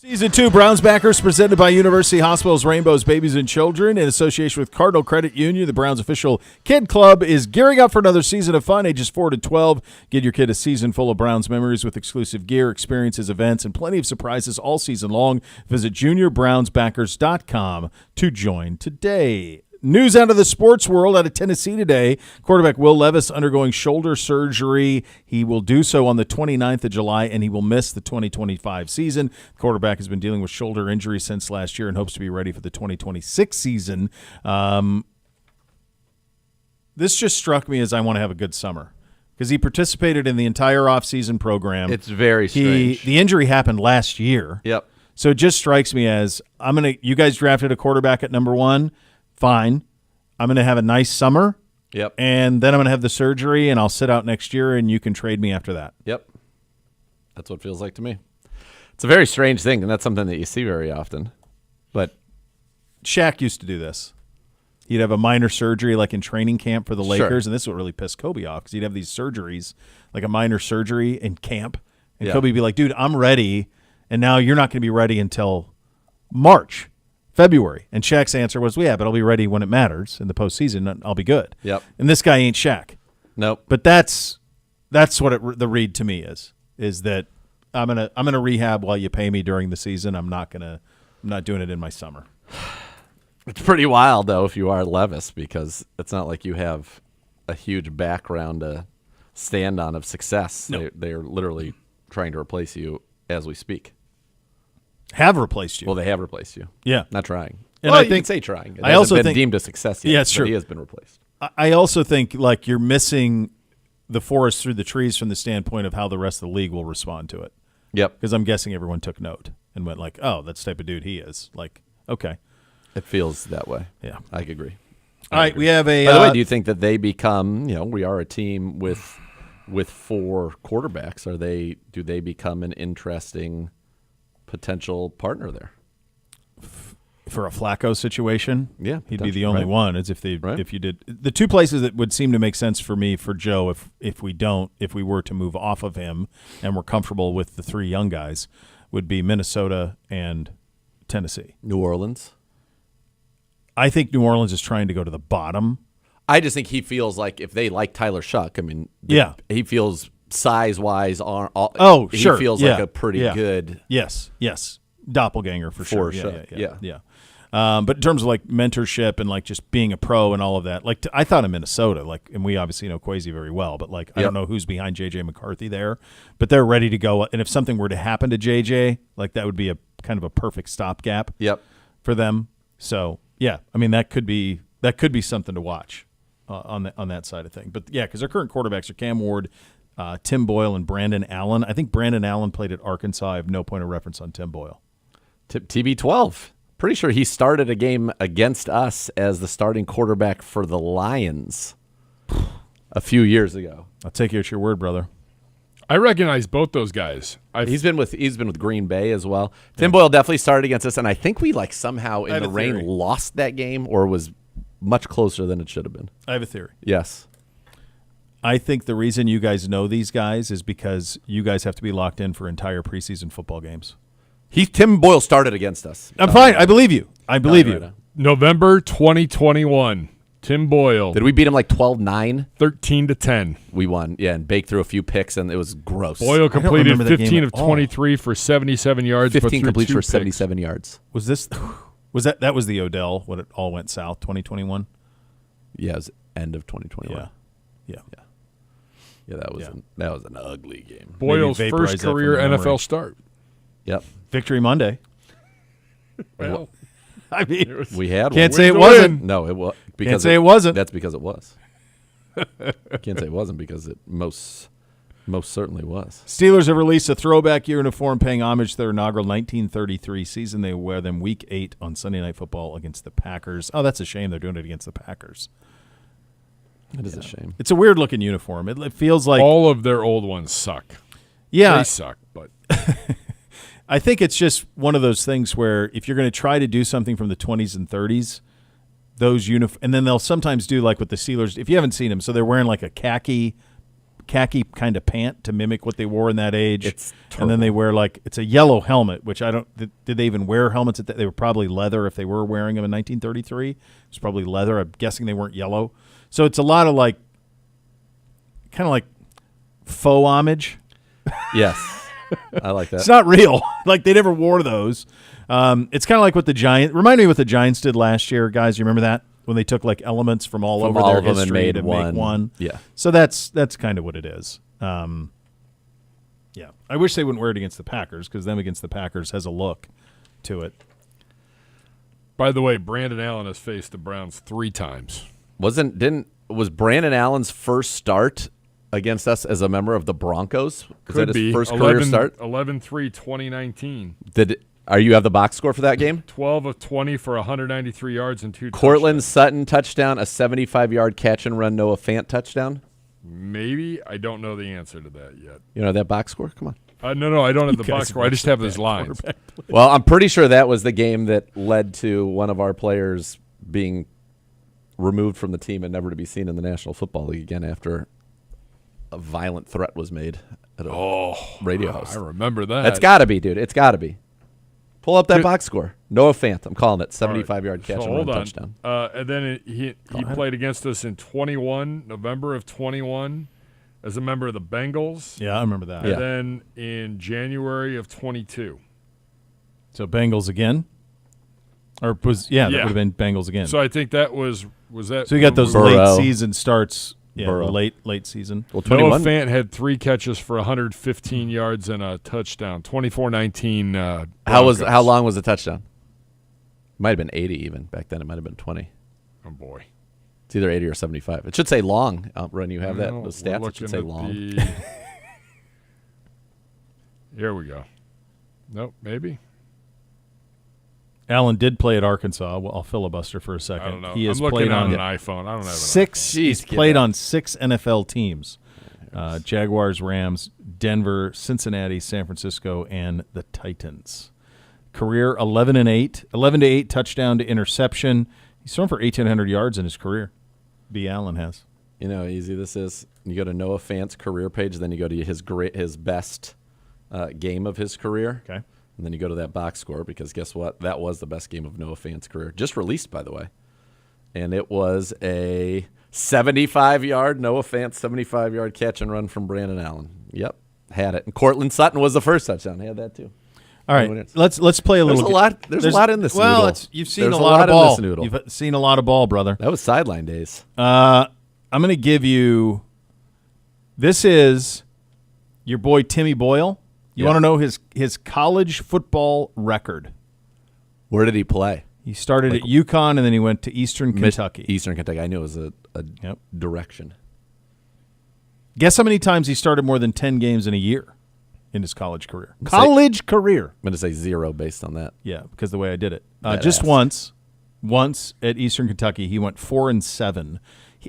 Season 2 Browns Backers presented by University Hospitals Rainbows Babies and Children in association with Cardinal Credit Union. The Browns official kid club is gearing up for another season of fun, ages 4 to 12. Get your kid a season full of Browns memories with exclusive gear, experiences, events, and plenty of surprises all season long. Visit juniorbrownsbackers.com to join today. News out of the sports world out of Tennessee today. Quarterback Will Levis undergoing shoulder surgery. He will do so on the 29th of July, and he will miss the 2025 season. The quarterback has been dealing with shoulder injury since last year and hopes to be ready for the 2026 season. This just struck me as I want to have a good summer because he participated in the entire offseason program. It's very strange. The injury happened last year. Yep. So it just strikes me as you guys drafted a quarterback at number 1. Fine. I'm going to have a nice summer. Yep. And then I'm going to have the surgery, and I'll sit out next year, and you can trade me after that. Yep. That's what it feels like to me. It's a very strange thing, and that's something that you see very often. But Shaq used to do this. He'd have a minor surgery like in training camp for the Lakers, Sure. and this is what really pissed Kobe off because he'd have these surgeries, like a minor surgery in camp, and Yeah. Kobe would be like, dude, I'm ready, and now you're not going to be ready until March. February. And Shaq's answer was, well, yeah, but I'll be ready when it matters in the postseason. I'll be good. Yep. And this guy ain't Shaq. Nope. But that's what the read to me is that I'm gonna rehab while you pay me during the season. I'm not doing it in my summer. It's pretty wild, though, if you are Levis, because it's not like you have a huge background to stand on of success. No. They're literally trying to replace you as we speak. Have replaced you. Well, they have replaced you. Yeah. Not trying. And Well, I you think- can say trying. It I hasn't also been think- deemed a success yet. Yeah, it's but true. He has been replaced. I also think like you're missing the forest through the trees from the standpoint of how the rest of the league will respond to it. Yep. Because I'm guessing everyone took note and went like, oh, that's the type of dude he is. Like, okay. It feels that way. Yeah. I agree. All right, we have a By the way, do you think that they become, we are a team with 4 quarterbacks. Do they become an interesting potential partner there? for a Flacco situation, Yeah, he'd be the only right. one. Is if you did the two places that would seem to make sense for me for Joe if we were to move off of him and we're comfortable with the 3 young guys would be Minnesota and Tennessee. New Orleans. I think New Orleans is trying to go to the bottom. I just think he feels like if they like Tyler Shuck, I mean, Yeah. he feels size-wise Oh, he sure. feels Yeah. like a pretty Yeah. good Yes. Doppelganger for sure. Yeah. Yeah. But in terms of like mentorship and like just being a pro and all of that, like I thought of Minnesota, like, and we obviously know Kwesi very well, but like I don't know who's behind JJ McCarthy there, but they're ready to go. And if something were to happen to JJ, like that would be a kind of a perfect stopgap Yep. for them. So yeah, I mean that could be something to watch on that side of thing. But yeah, because our current quarterbacks are Cam Ward, Tim Boyle, and Brandon Allen. I think Brandon Allen played at Arkansas. I have no point of reference on Tim Boyle. TB12. Pretty sure he started a game against us as the starting quarterback for the Lions a few years ago. I'll take you at your word, brother. I recognize both those guys. He's been with Green Bay as well. Tim Boyle definitely started against us, and I think we somehow in the rain theory. lost that game or was much closer than it should have been. I have a theory. Yes. I think the reason you guys know these guys is because you guys have to be locked in for entire preseason football games. Tim Boyle started against us. I'm fine. I believe you. I believe you. November 2021. Tim Boyle, Did we beat him 12-9? 13-10. We won. Yeah, and baked through a few picks, and it was gross. Boyle completed remember that game 15 at of all. 23 for 77 yards. but 15 threw completes 2 for picks. 77 yards. Was that was the Odell when it all went south, 2021? Yeah, it was end of 2021. Yeah. Yeah, that was an ugly game. Boyle's Maybe vaporize first that from career memory. NFL start. Yep. Victory Monday. Well, I mean, We had can't one. say it Win to wasn't. win. No, it was. Can't say it wasn't. That's because it was. Can't say it wasn't because it most certainly was. Steelers have released a throwback uniform paying homage to their inaugural 1933 season. They wear them Week 8 on Sunday Night Football against the Packers. Oh, that's a shame they're doing it against the Packers. It is a shame. It's a weird-looking uniform. It feels like all of their old ones suck. yeah. They suck, but I think it's just one of those things where if you're going to try to do something from the 20s and 30s, those and then they'll sometimes do like with the Steelers. If you haven't seen them, so they're wearing like a khaki khaki kind of pant to mimic what they wore in that age. It's and then they wear it's a yellow helmet, which I don't. Did they even wear helmets? They were probably leather if they were wearing them in 1933. It was probably leather. I'm guessing they weren't yellow. So it's a lot of kind of like faux homage. Yes, I like that. It's not real. They never wore those. It's kind of like what the Giants. Remind me what the Giants did last year, guys. You remember that when they took elements from all over their history to make one? Yeah. So that's kind of what it is. Yeah. I wish they wouldn't wear it against the Packers because them against the Packers has a look to it. By the way, Brandon Allen has faced the Browns 3 times. Was Brandon Allen's first start against us as a member of the Broncos? Was that his first career start? 11-3, 2019. You have the box score for that game? 12 of 20 for 193 yards and 2 Cortland touchdowns. Sutton touchdown, a 75-yard catch and run Noah Fant touchdown. Maybe. I don't know the answer to that yet. You know that box score? Come on. No, I don't have the box score. I just have his lines. Well, I'm pretty sure that was the game that led to one of our players being removed from the team and never to be seen in the National Football League again after a violent threat was made at a radio host. I remember that. That's got to be, dude. It's got to be. Pull up that box score. Noah Fant. I'm calling it. 75-yard catch and run touchdown. And then he played against us in November of 21, as a member of the Bengals. Yeah, I remember that. And then in January of 22. So Bengals again? Or that would have been Bengals again. So I think that was that. So you got those Burrow. late season starts. Yeah, Burrow. late season. Well, Noah 21. Fant had 3 catches for 115 yards and a touchdown. 24-19. How long was the touchdown? Might have been 80 even. Back then it might have been 20. Oh, boy. It's either 80 or 75. It should say long. Run, you have that? Well, Those we're stats, it should say looking at long. Here we go. Nope, maybe. Allen did play at Arkansas. Well, I'll filibuster for a second. I don't know. He has I'm looking played on on an iPhone. I don't have an six. Jeez, He's get played that. on 6 NFL teams: Jaguars, Rams, Denver, Cincinnati, San Francisco, and the Titans. Career 11-8, 11-8 touchdown to interception. He's thrown for 1,800 yards in his career. B. Allen has. You know how easy this is? You go to Noah Fant's career page, then you go to his best game of his career. Okay. And then you go to that box score because guess what? That was the best game of Noah Fant's career. Just released, by the way. And it was a 75-yard, Noah Fant 75-yard catch and run from Brandon Allen. Yep, had it. And Cortland Sutton was the first touchdown. He had that too. All right, let's play a little. There's a lot in this well, noodle. you've seen There's a lot of in ball. this noodle. You've seen a lot of ball, brother. That was sideline days. I'm going to give you. This is your boy Timmy Boyle. You want to know his college football record? Where did he play? He started at UConn and then he went to Eastern Kentucky. Eastern Kentucky. I knew it was a direction. Guess how many times he started more than 10 games in a year in his college career? I'm going to say 0 based on that. Yeah, because the way I did it. Badass. Just once at Eastern Kentucky, he went 4-7.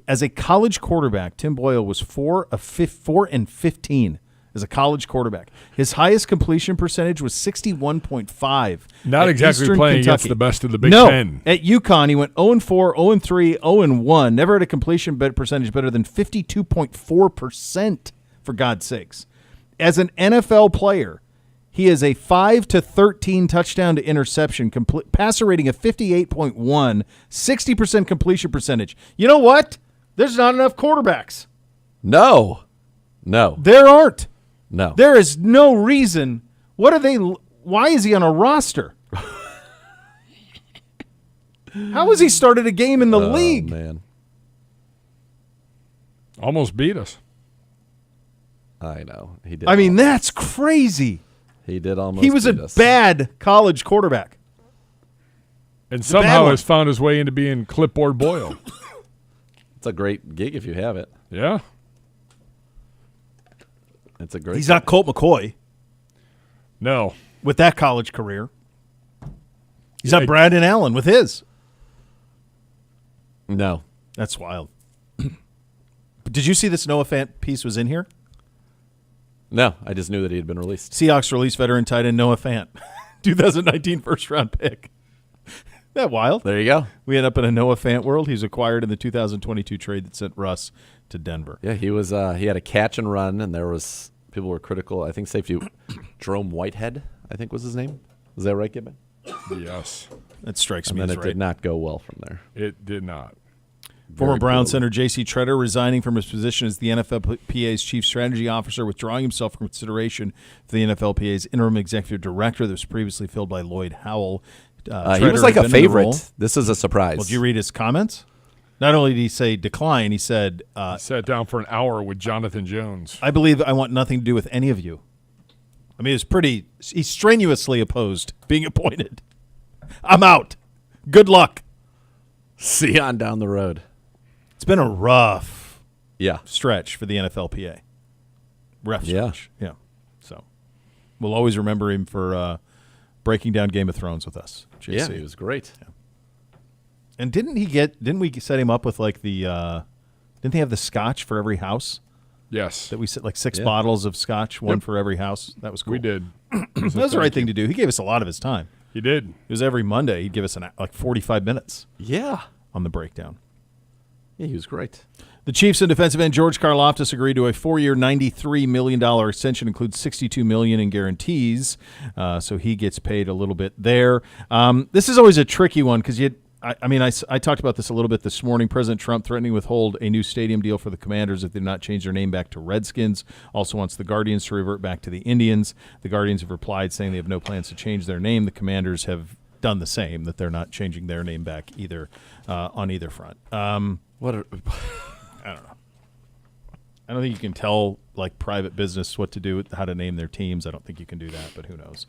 As a college quarterback, Tim Boyle was 4-15 as a college quarterback. His highest completion percentage was 61.5. Not at exactly Eastern playing Kentucky. against the best of the Big No, Ten. at UConn, he went 0-4, 0-3, 0-1. Never had a completion percentage better than 52.4%, for God's sakes. As an NFL player, he is a 5-13 touchdown to interception, passer rating of 58.1, 60% completion percentage. You know what? There's not enough quarterbacks. No. There aren't. No. There is no reason. Why is he on a roster? How has he started a game in the league? Man. Almost beat us. I know. He did. I mean, that's crazy. He did almost He was a beat us. bad college quarterback. And bad somehow one. has found his way into being Clipboard Boyle. It's a great gig if you have it. Yeah. It's a great He's not Colt McCoy No. with that college career. He's not Brandon Allen with his. No. That's wild. Did you see this Noah Fant piece was in here? No, I just knew that he had been released. Seahawks release veteran tight end Noah Fant, 2019 first-round pick. that wild? There you go. We end up in a Noah Fant world. He's acquired in the 2022 trade that sent Russ to Denver. Yeah, he was. He had a catch and run, and people were critical. I think safety Jerome Whitehead, I think was his name. Is that right, Gibbon? Yes. That strikes And me then as it right. did not go well from there. It did not. Former Very Brown poorly. center J.C. Treader resigning from his position as the NFLPA's chief strategy officer, withdrawing himself from consideration for the NFLPA's interim executive director that was previously filled by Lloyd Howell. He Treader was like had a been in the role. favorite. This is a surprise. Well, did you read his comments? Not only did he say decline, he said, Sat down for an hour with Jonathan Jones. I believe I want nothing to do with any of you. I mean, he strenuously opposed being appointed. I'm out. Good luck. See on down the road. It's been a rough Yeah. stretch for the NFLPA. Rough Yeah. stretch. Yeah. So we'll always remember him for breaking down Game of Thrones with us. JC. Yeah, he was great. And didn't we set him up with like didn't they have the scotch for every house? Yes. That we set like 6 Yeah. bottles of scotch, one for every house. That was cool. We did. That was the right thing to do. He gave us a lot of his time. He did. It was every Monday. He'd give us like 45 minutes Yeah. on the breakdown. Yeah, he was great. The Chiefs and defensive end George Karlaftis agreed to a 4-year, $93 million extension, includes $62 million in guarantees. So he gets paid a little bit there. This is always a tricky one because I talked about this a little bit this morning. President Trump threatening to withhold a new stadium deal for the Commanders if they do not change their name back to Redskins. Also wants the Guardians to revert back to the Indians. The Guardians have replied saying they have no plans to change their name. The Commanders have done the same, that they're not changing their name back either on either front. What? I don't know. I don't think you can tell like private business what to do, how to name their teams. I don't think you can do that, but who knows?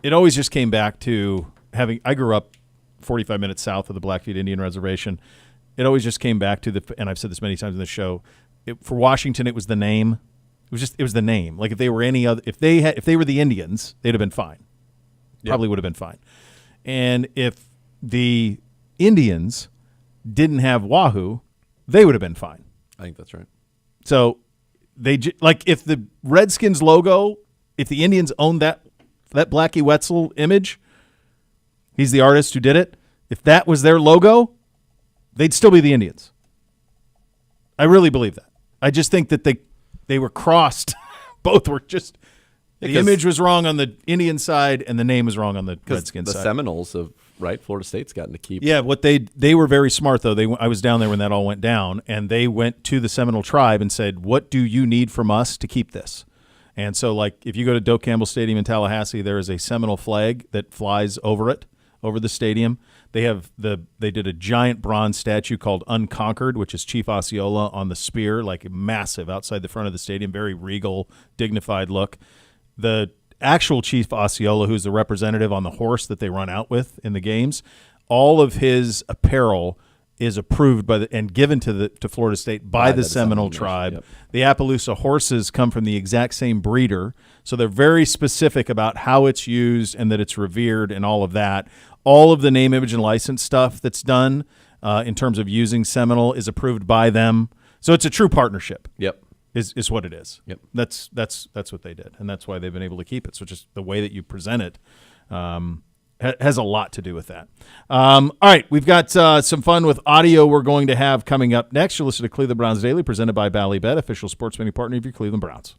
It always just came back to I grew up 45 minutes south of the Blackfeet Indian Reservation. It always just came back to and I've said this many times in the show, for Washington, it was the name. It was the name. Like if they were any other, if they were the Indians, they'd have been fine. Probably would have been fine. And if the Indians didn't have Wahoo, they would have been fine. I think that's right. So like if the Redskins logo, if the Indians owned that Blackie Wetzel image, he's the artist who did it. If that was their logo, they'd still be the Indians. I really believe that. I just think that they were crossed. Both were just the image was wrong on the Indian side and the name was wrong on the Redskins the side. Seminoles of Florida State's gotten to keep. Yeah, what they were very smart though. I was down there when that all went down, and they went to the Seminole tribe and said, "What do you need from us to keep this?" And so, like, if you go to Doak Campbell Stadium in Tallahassee, there is a Seminole flag that flies over the stadium. They did a giant bronze statue called Unconquered, which is Chief Osceola on the spear, like massive outside the front of the stadium, very regal, dignified look. The actual Chief Osceola, who's the representative on the horse that they run out with in the games, all of his apparel is approved and given to Florida State by the Seminole tribe. Yep. The Appaloosa horses come from the exact same breeder, so they're very specific about how it's used and that it's revered and all of that. All of the name, image, and license stuff that's done in terms of using Seminole is approved by them. So it's a true partnership. Yep. Is what it is. Yep. That's what they did, and that's why they've been able to keep it. So just the way that you present it has a lot to do with that. All right, we've got some fun with audio we're going to have coming up next. You'll listen to Cleveland Browns Daily, presented by Ballybet, official sports betting partner of your Cleveland Browns.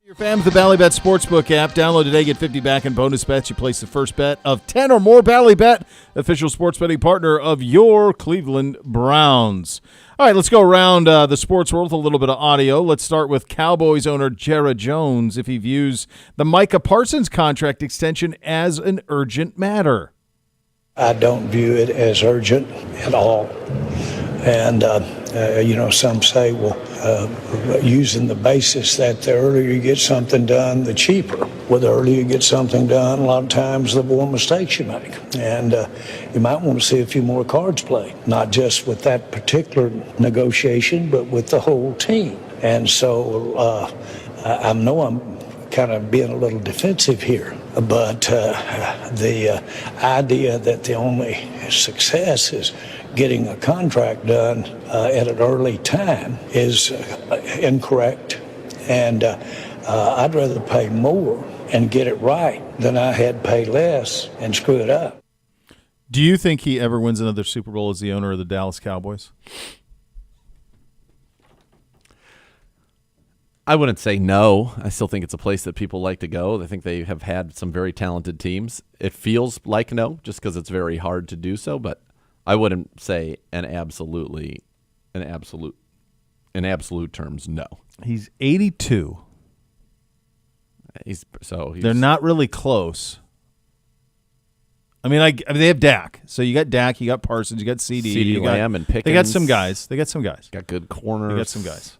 Your fam with the Ballybet Sportsbook app. Download today, get 50 back in bonus bets. You place the first bet of 10 or more. Ballybet, official sports betting partner of your Cleveland Browns. All right, let's go around the sports world with a little bit of audio. Let's start with Cowboys owner Jared Jones, if he views the Micah Parsons contract extension as an urgent matter. I don't view it as urgent at all. And, some say, using the basis that the earlier you get something done, the cheaper. Well, the earlier you get something done, a lot of times the more mistakes you make. And you might want to see a few more cards played, not just with that particular negotiation, but with the whole team. And so I know I'm kind of being a little defensive here, but the idea that the only success is getting a contract done at an early time is incorrect. And I'd rather pay more and get it right than I had pay less and screw it up. Do you think he ever wins another Super Bowl as the owner of the Dallas Cowboys? I wouldn't say no. I still think it's a place that people like to go. I think they have had some very talented teams. It feels like no, just because it's very hard to do so, but I wouldn't say in absolute terms, no. He's 82. They're not really close. I mean, they have Dak. So you got Dak, you got Parsons, you got CD Lamb and Pickens. They got some guys. Got good corners. They got some guys.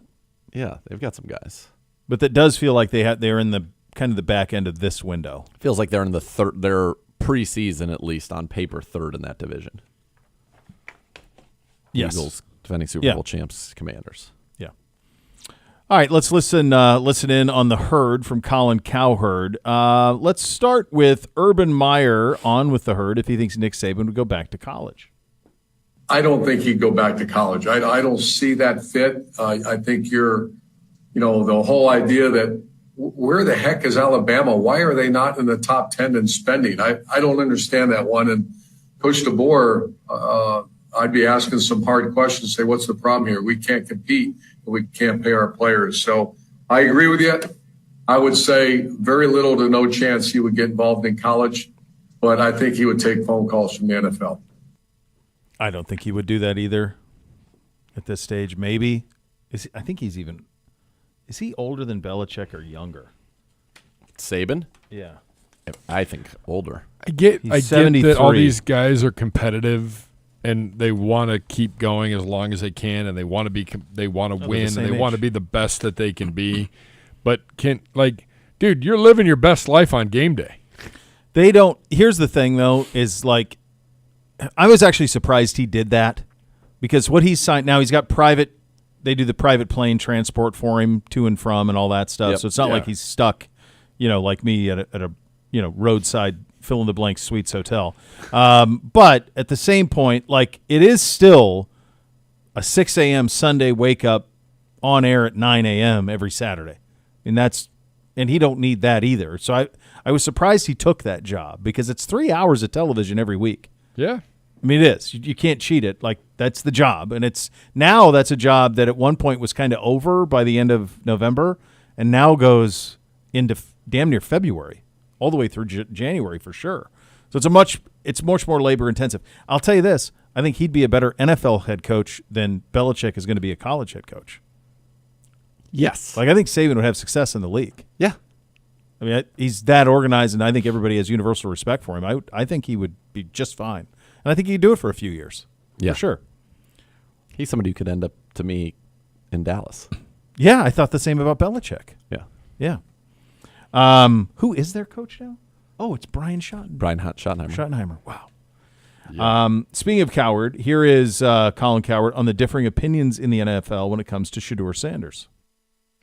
Yeah, they've got some guys. But that does feel like they're in the kind of the back end of this window. Feels like they're in the third. They're preseason, at least on paper, third in that division. Yes. Eagles, defending Super Bowl champs, Commanders. Yeah. All right, let's listen in on the herd from Colin Cowherd. Let's start with Urban Meyer on with the herd if he thinks Nick Saban would go back to college. I don't think he'd go back to college. I don't see that fit. I think the whole idea that where the heck is Alabama? Why are they not in the top 10 in spending? I don't understand that one. And Coach DeBoer, I'd be asking some hard questions, say, what's the problem here? We can't compete, but we can't pay our players. So I agree with you. I would say very little to no chance he would get involved in college, but I think he would take phone calls from the NFL. I don't think he would do that either at this stage. Maybe. I think is he older than Belichick or younger? Saban? Yeah. I think older. I get He's that all 73. these guys are competitive and they want to keep going as long as they can, and they want to win, and they want to be the best that they can be. But dude, you're living your best life on game day. They don't. Here's the thing, though, is like I was actually surprised he did that because what he's signed now, he's got private. They do the private plane transport for him to and from and all that stuff. Yep. So it's not like he's stuck, like me at a roadside fill in the blank suites hotel. But at the same point, it is still a 6 a.m. Sunday wake up on air at 9 a.m. every Saturday. And he don't need that either. So I was surprised he took that job because it's 3 hours of television every week. Yeah. I mean, it is. You can't cheat it. That's the job. And that's a job that at one point was kind of over by the end of November and now goes into damn near February, all the way through January for sure. So it's much more labor intensive. I'll tell you this. I think he'd be a better NFL head coach than Belichick is going to be a college head coach. Yes. I think Saban would have success in the league. Yeah. I mean, he's that organized, and I think everybody has universal respect for him. I think he would be just fine. And I think he could do it for a few years. Yeah. For sure. He's somebody who could end up, to me, in Dallas. Yeah, I thought the same about Belichick. Yeah. Yeah. Who is their coach now? Oh, it's Brian Schottenheimer. Brian Schottenheimer. Schottenheimer. Wow. Yeah. Speaking of Coward, here is Colin Coward on the differing opinions in the NFL when it comes to Shadeur Sanders.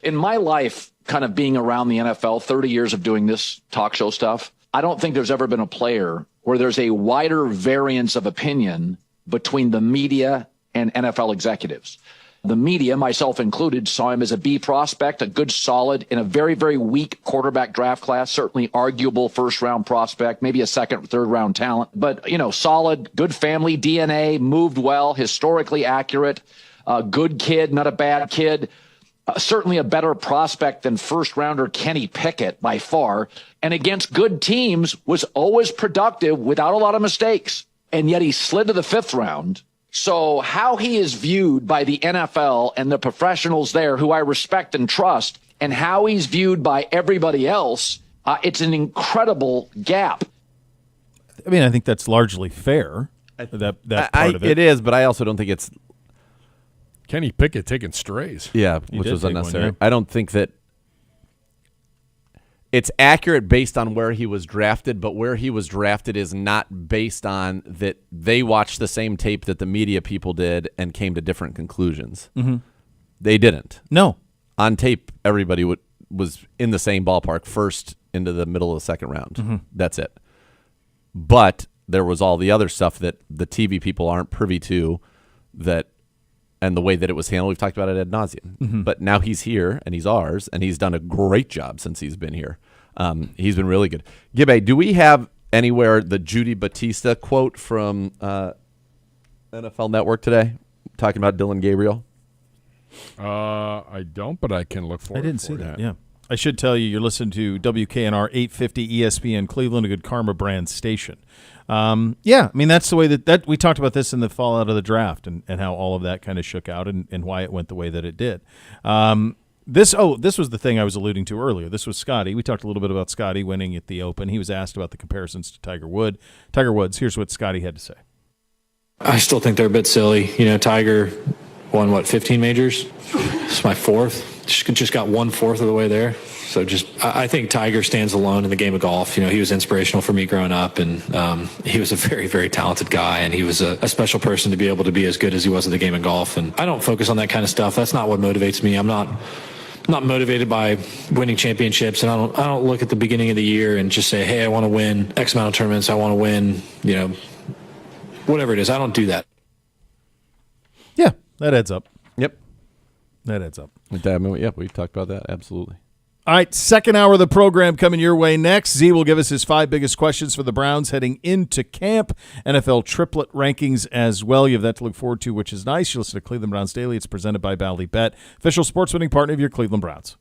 In my life, kind of being around the NFL, 30 years of doing this talk show stuff, I don't think there's ever been a player where there's a wider variance of opinion between the media and NFL executives. The media, myself included, saw him as a B prospect, a good solid in a very, very weak quarterback draft class, certainly arguable first-round prospect, maybe a second, third-round talent. But, solid, good family, DNA, moved well, historically accurate, good kid, not a bad kid. certainly a better prospect than first-rounder Kenny Pickett by far, and against good teams was always productive without a lot of mistakes. And yet he slid to the 5th round. So how he is viewed by the NFL and the professionals there, who I respect and trust, and how he's viewed by everybody else, it's an incredible gap. I mean, I think that's largely fair. That part of it. It is, but I also don't think it's Kenny Pickett taking strays. Yeah, He which did was take unnecessary. one, yeah. I don't think that it's accurate based on where he was drafted, but where he was drafted is not based on that they watched the same tape that the media people did and came to different conclusions. Mm-hmm. They didn't. No. On tape, everybody was in the same ballpark, first into the middle of the 2nd round. Mm-hmm. That's it. But there was all the other stuff that the TV people aren't privy to, that and the way that it was handled. We've talked about it ad nauseum. Mm-hmm. But now he's here, and he's ours, and he's done a great job since he's been here. He's been really good. Gibbe, do we have anywhere the Judy Batista quote from NFL Network today, talking about Dylan Gabriel? I don't, but I can look for it. I didn't see that, yeah. I should tell you, you're listening to WKNR 850 ESPN Cleveland, a good Karma brand station. Yeah, I mean, that's the way that we talked about this in the fallout of the draft and how all of that kind of shook out and why it went the way that it did. This was the thing I was alluding to earlier. This was Scotty. We talked a little bit about Scotty winning at the Open. He was asked about the comparisons to Tiger Woods. Here's what Scotty had to say. I still think they're a bit silly. You know, Tiger won, 15 majors? It's my 4th. Just got 1/4 of the way there. So I think Tiger stands alone in the game of golf. You know, he was inspirational for me growing up, and he was a very, very talented guy, and he was a special person to be able to be as good as he was in the game of golf. And I don't focus on that kind of stuff. That's not what motivates me. I'm not motivated by winning championships, and I don't look at the beginning of the year and just say, hey, I want to win X amount of tournaments. I want to win, whatever it is. I don't do that. Yeah, that adds up. Yep. That adds up. Yeah, we've talked about that. Absolutely. All right, second hour of the program coming your way next. Z will give us his 5 biggest questions for the Browns heading into camp. NFL triplet rankings as well. You have that to look forward to, which is nice. You listen to Cleveland Browns Daily. It's presented by Bally Bet, official sports betting partner of your Cleveland Browns.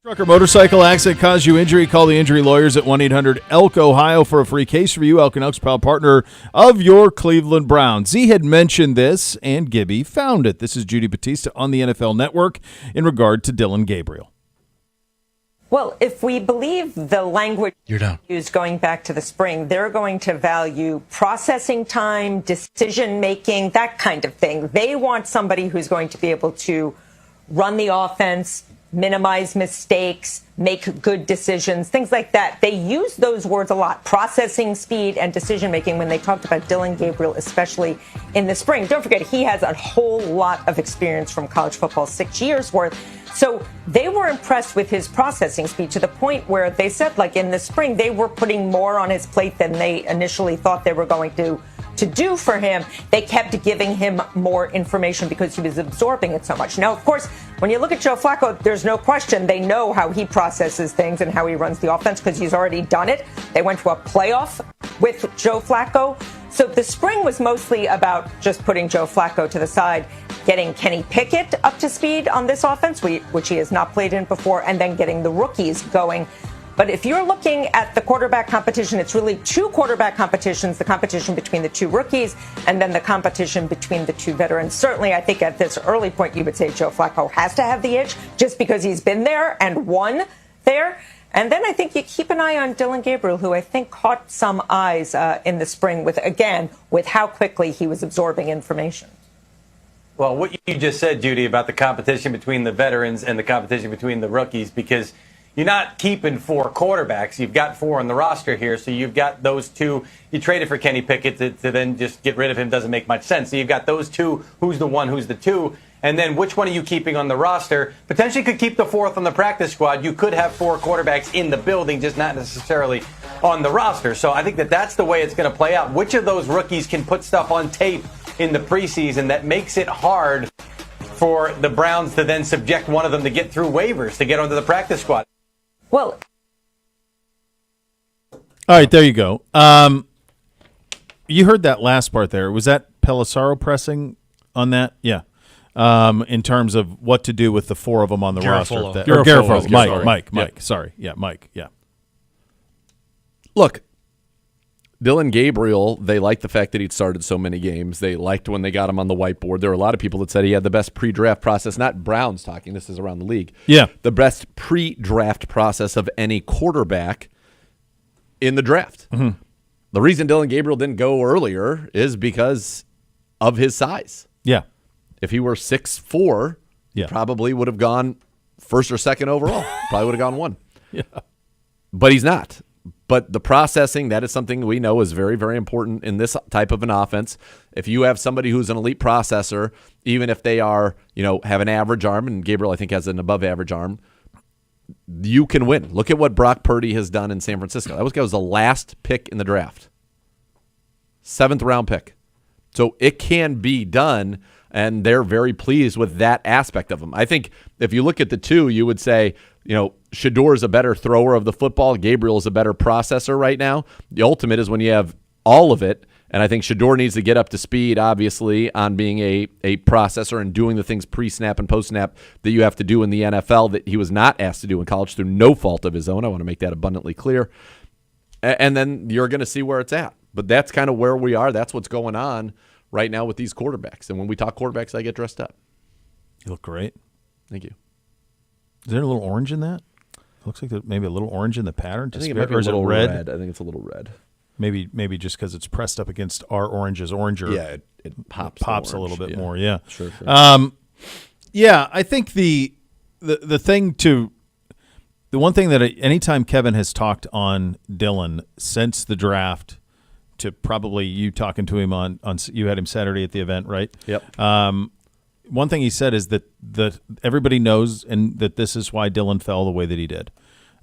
Truck or motorcycle accident caused you injury? Call the injury lawyers at 1-800-ELK, Ohio for a free case review. Elk and Elk's proud partner of your Cleveland Browns. Z had mentioned this, and Gibby found it. This is Judy Batista on the NFL Network in regard to Dillon Gabriel. Well, if we believe the language used going back to the spring, they're going to value processing time, decision making, that kind of thing. They want somebody who's going to be able to run the offense, minimize mistakes, make good decisions, things like that. They use those words a lot, processing speed and decision making, when they talked about Dillon Gabriel, especially in the spring. Don't forget, he has a whole lot of experience from college football, 6 years worth. So they were impressed with his processing speed to the point where they said, like, in the spring, they were putting more on his plate than they initially thought they were going to do for him. They kept giving him more information because he was absorbing it so much. Now, of course, when you look at Joe Flacco, there's no question they know how he processes things and how he runs the offense because he's already done it. They went to a playoff with Joe Flacco. So the spring was mostly about just putting Joe Flacco to the side, getting Kenny Pickett up to speed on this offense, which he has not played in before, and then getting the rookies going. But if you're looking at the quarterback competition, it's really two quarterback competitions, the competition between the two rookies and then the competition between the two veterans. Certainly, I think at this early point, you would say Joe Flacco has to have the edge just because he's been there and won there. And then I think you keep an eye on Dillon Gabriel, who I think caught some eyes in the spring with how quickly he was absorbing information. Well, what you just said, Judy, about the competition between the veterans and the competition between the rookies, because you're not keeping four quarterbacks. You've got four on the roster here, so you've got those two. You traded for Kenny Pickett to then just get rid of him. Doesn't make much sense. So you've got those two. Who's the one? Who's the two? And then which one are you keeping on the roster? Potentially could keep the fourth on the practice squad. You could have four quarterbacks in the building, just not necessarily on the roster. So I think that's the way it's going to play out. Which of those rookies can put stuff on tape in the preseason that makes it hard for the Browns to then subject one of them to get through waivers, to get onto the practice squad? Well, all right, there you go. You heard that last part there. Was that Pelissaro pressing on that? Yeah. In terms of what to do with the four of them on the roster. Mike. Sorry. Yeah, Mike. Yeah. Look, Dillon Gabriel, they liked the fact that he'd started so many games. They liked when they got him on the whiteboard. There were a lot of people that said he had the best pre-draft process, not Browns talking, this is around the league. Yeah. The best pre-draft process of any quarterback in the draft. Mm-hmm. The reason Dillon Gabriel didn't go earlier is because of his size. Yeah. If he were 6'4", yeah, probably would have gone first or second overall. Probably would have gone one. Yeah. But he's not. But the processing, that is something we know is very, very important in this type of an offense. If you have somebody who's an elite processor, even if they are, have an average arm, and Gabriel I think has an above average arm, you can win. Look at what Brock Purdy has done in San Francisco. That was the last pick in the draft. 7th round pick. So it can be done, and they're very pleased with that aspect of him. I think if you look at the two, you would say, Shadeur is a better thrower of the football. Gabriel is a better processor right now. The ultimate is when you have all of it, and I think Shadeur needs to get up to speed, obviously, on being a processor and doing the things pre-snap and post-snap that you have to do in the NFL that he was not asked to do in college through no fault of his own. I want to make that abundantly clear. And then you're going to see where it's at. But that's kind of where we are. That's what's going on right now with these quarterbacks. And when we talk quarterbacks, I get dressed up. You look great. Thank you. Is there a little orange in that? It looks like there's maybe a little orange in the pattern. I think it might be a little red. I think it's a little red. Maybe just because it's pressed up against our oranges, oranger. Yeah, it pops a little bit more. Yeah, sure. Yeah, I think the one thing that anytime Kevin has talked on Dillon since the draft to probably you talking to him on you had him Saturday at the event, right? Yep. One thing he said is that everybody knows and that this is why Dillon fell the way that he did.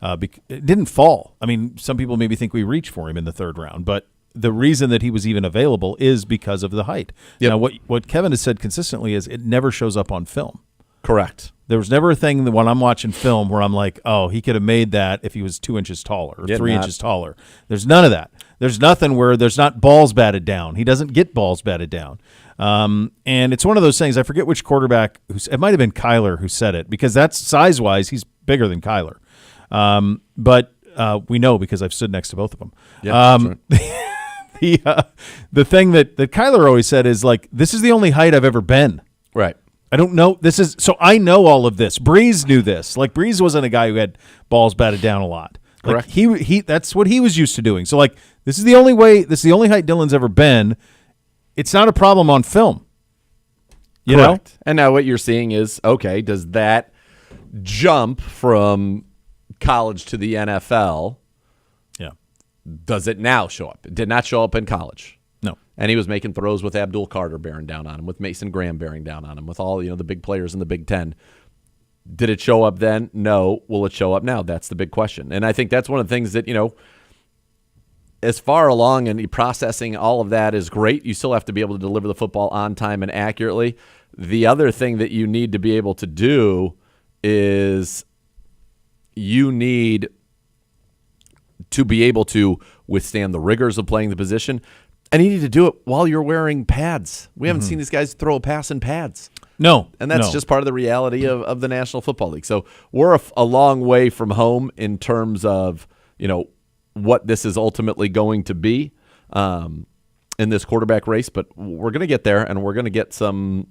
It didn't fall. I mean, some people maybe think we reached for him in the 3rd round, but the reason that he was even available is because of the height. Yep. Now, what Kevin has said consistently is it never shows up on film. Correct. There was never a thing that when I'm watching film where I'm like, oh, he could have made that if he was 2 inches taller or 3 inches taller. There's none of that. There's nothing where there's not balls batted down. He doesn't get balls batted down. And it's one of those things. I forget which quarterback. It might have been Kyler who said it, because that's size-wise, he's bigger than Kyler. But we know because I've stood next to both of them. Yeah, that's right. The thing that Kyler always said is, like, this is the only height I've ever been. Right. I don't know. So I know all of this. Breeze knew this. Like, Breeze wasn't a guy who had balls batted down a lot. Like, Correct. He that's what he was used to doing. So, like, this is the only height Dylan's ever been. It's not a problem on film. You Correct. know? And now what you're seeing is, okay, does that jump from college to the NFL, Yeah. does it now show up? It did not show up in college. No. And he was making throws with Abdul Carter bearing down on him, with Mason Graham bearing down on him, with all the big players in the Big Ten. Did it show up then? No. Will it show up now? That's the big question. And I think that's one of the things that, as far along and processing all of that is great. You still have to be able to deliver the football on time and accurately. The other thing that you need to be able to do is you need to be able to withstand the rigors of playing the position. And you need to do it while you're wearing pads. We haven't seen these guys throw a pass in pads. No. And that's just part of the reality of the National Football League. So we're a long way from home in terms of, what this is ultimately going to be in this quarterback race. But we're going to get there, and we're going to get some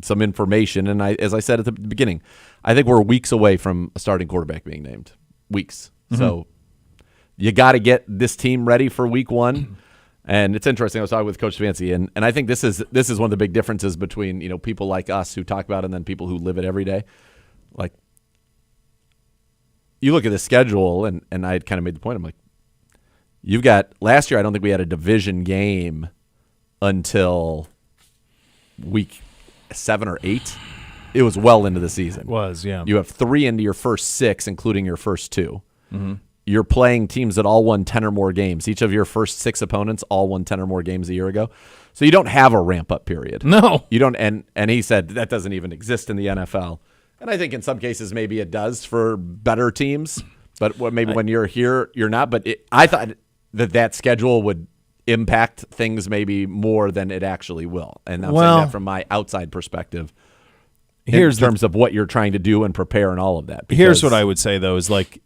information. And as I said at the beginning, I think we're weeks away from a starting quarterback being named. Weeks. So you got to get this team ready for week one. And it's interesting. I was talking with Coach Fancy, and I think this is one of the big differences between people like us who talk about it and then people who live it every day. Like, you look at the schedule, and I had kind of made the point. I'm like, you've got last year. I don't think we had a division game until week 7 or 8. It was well into the season. It was, yeah. You have 3 into your first 6, including your first 2. Mm-hmm. You're playing teams that all won 10 or more games. Each of your first 6 opponents all won 10 or more games a year ago. So you don't have a ramp-up period. No. You don't. And he said that doesn't even exist in the NFL. And I think in some cases maybe it does for better teams. But maybe when you're here, you're not. But I thought that schedule would impact things maybe more than it actually will. And I'm saying that from my outside perspective in terms of what you're trying to do and prepare and all of that. Here's what I would say, though, is like,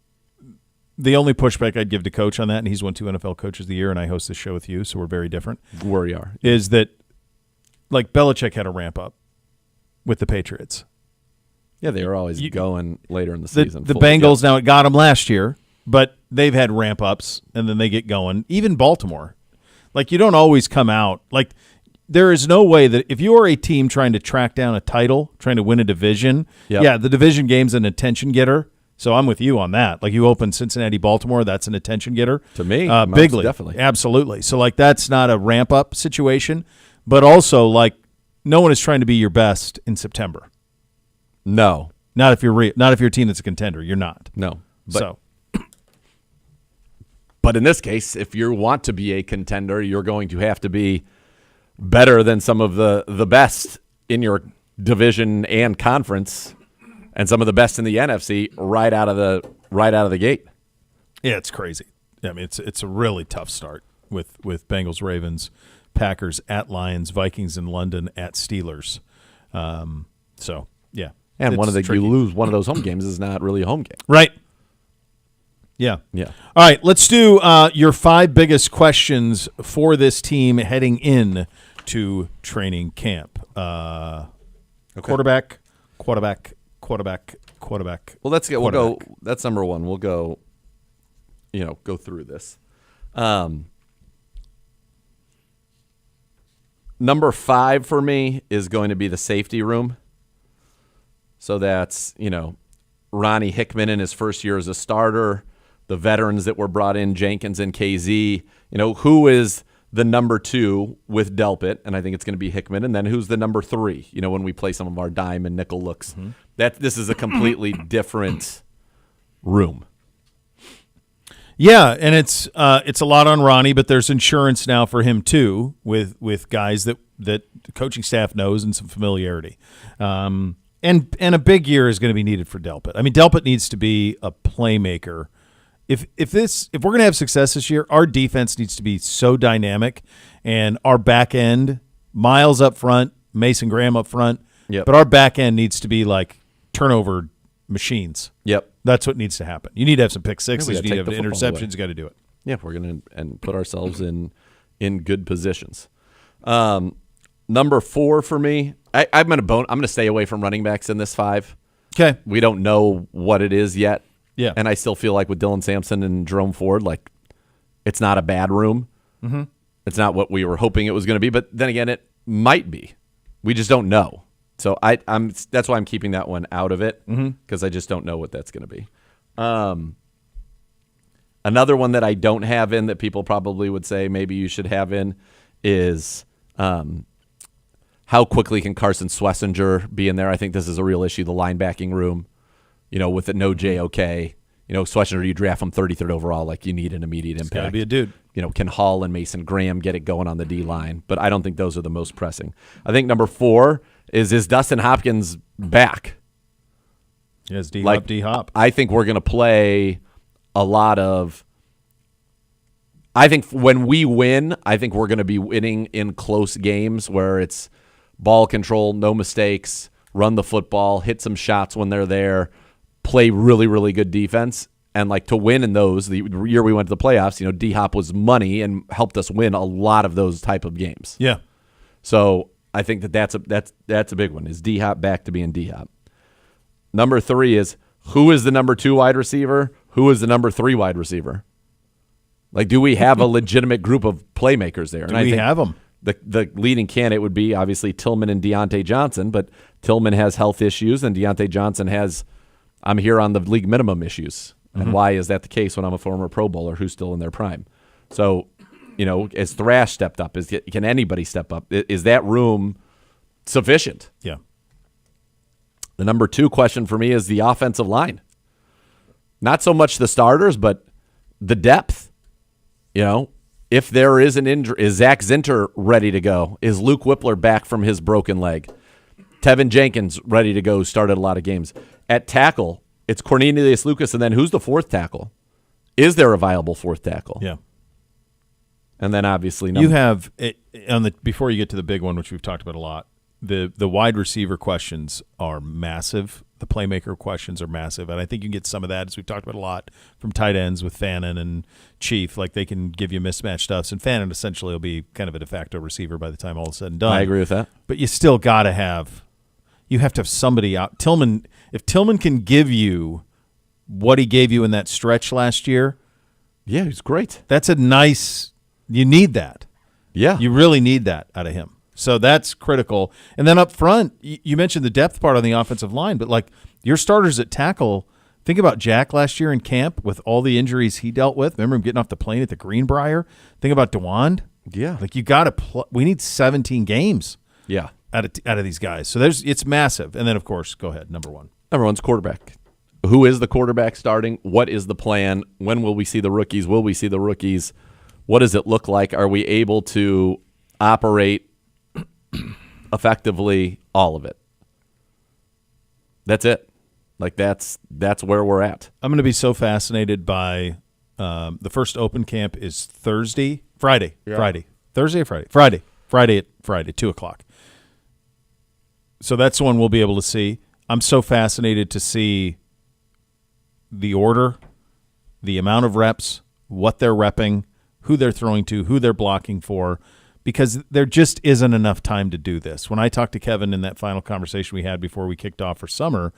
the only pushback I'd give to Coach on that, and he's won 2 NFL Coaches of the Year, and I host this show with you, so we're very different. Where we are. Is that, like, Belichick had a ramp up with the Patriots. Yeah, they were always going later in the season. The Bengals, now it got them last year, but they've had ramp ups, and then they get going. Even Baltimore. Like, you don't always come out. Like, there is no way that if you are a team trying to track down a title, trying to win a division, the division game's an attention getter. So I'm with you on that. Like, you open Cincinnati-Baltimore, that's an attention getter. To me, bigly. Definitely. Absolutely. So, like, that's not a ramp-up situation. But also, like, no one is trying to be your best in September. No. Not if you're not if you're a team that's a contender. You're not. No. But in this case, if you want to be a contender, you're going to have to be better than some of the best in your division and conference, and some of the best in the NFC right out of the gate. Yeah, it's crazy. I mean, it's a really tough start with Bengals, Ravens, Packers at Lions, Vikings in London at Steelers. So yeah, and you lose one of those home games is not really a home game, right? Yeah. Yeah. All right, let's do your 5 biggest questions for this team heading in to training camp. Quarterback. Well, let's get. We'll go. That's number 1. We'll go. Go through this. Number 5 for me is going to be the safety room. So that's Ronnie Hickman in his first year as a starter, the veterans that were brought in, Jenkins and KZ. Who is the number 2 with Delpit, and I think it's going to be Hickman, and then who's the number 3? When we play some of our dime and nickel looks, this is a completely different room. Yeah, and it's a lot on Ronnie, but there's insurance now for him too, with guys that the coaching staff knows and some familiarity. And a big year is going to be needed for Delpit. I mean, Delpit needs to be a playmaker. If we're going to have success this year, our defense needs to be so dynamic, and our back end, Miles up front, Mason Graham up front, but our back end needs to be like turnover machines. Yep. That's what needs to happen. You need to have some pick sixes. Yeah, You need to have interceptions. You got to do it. Yeah, we're going to put ourselves in good positions. Number 4 for me, I'm going to stay away from running backs in this 5. Okay. We don't know what it is yet. Yeah. And I still feel like with Dylan Sampson and Jerome Ford, like it's not a bad room. Mm-hmm. It's not what we were hoping it was going to be, but then again, it might be. We just don't know. So that's why I'm keeping that one out of it, because I just don't know what that's going to be. Another one that I don't have in that people probably would say maybe you should have in is how quickly can Carson Schlesinger be in there? I think this is a real issue, the linebacking room, with the no JOK. Schlesinger, you draft him 33rd overall, like you need an immediate impact. Got to be a dude. Can Hall and Mason Graham get it going on the D-line? But I don't think those are the most pressing. I think number 4 is Dustin Hopkins back? Yes, D-Hop. I think we're going to play a lot of – I think when we win, I think we're going to be winning in close games where it's ball control, no mistakes, run the football, hit some shots when they're there, play really, really good defense. And to win in those, the year we went to the playoffs, D-Hop was money and helped us win a lot of those type of games. Yeah. So I think that's a big one. Is D-Hop back to being D-Hop? Number 3 is who is the number 2 wide receiver? Who is the number 3 wide receiver? Do we have a legitimate group of playmakers there? Do we have them? The leading candidate would be obviously Tillman and Deontay Johnson, but Tillman has health issues and Deontay Johnson has, I'm here on the league minimum issues. And why is that the case when I'm a former Pro Bowler who's still in their prime? So, as Thrash stepped up, can anybody step up? Is that room sufficient? Yeah. The number 2 question for me is the offensive line. Not so much the starters, but the depth. If there is an injury, is Zach Zinter ready to go? Is Luke Whippler back from his broken leg? Tevin Jenkins ready to go, started a lot of games. At tackle, it's Cornelius Lucas, and then who's the 4th tackle? Is there a viable 4th tackle? Yeah. And then obviously you have before you get to the big one, which we've talked about a lot. The wide receiver questions are massive. The playmaker questions are massive, and I think you can get some of that, as we've talked about a lot, from tight ends with Fannin and Chief. They can give you mismatch stuffs, and Fannin essentially will be kind of a de facto receiver by the time all is said and done. I agree with that. But you still got to have somebody out. Tillman, if Tillman can give you what he gave you in that stretch last year, yeah, he's great. That's you need that. Yeah. You really need that out of him. So that's critical. And then up front, you mentioned the depth part on the offensive line, but your starters at tackle, think about Jack last year in camp with all the injuries he dealt with. Remember him getting off the plane at the Greenbrier? Think about DeWand. Yeah. You got to we need 17 games. Yeah. Out of these guys. So it's massive. And then, of course, go ahead, number 1. Number 1's quarterback. Who is the quarterback starting? What is the plan? When will we see the rookies? Will we see the rookies? What does it look like? Are we able to operate effectively? All of it. That's it. That's where we're at. I'm going to be so fascinated by the first open camp is Friday. Thursday or Friday? Friday at 2:00. So that's the one we'll be able to see. I'm so fascinated to see the order, the amount of reps, what they're repping, who they're throwing to, who they're blocking for, because there just isn't enough time to do this. When I talked to Kevin in that final conversation we had before we kicked off for summer,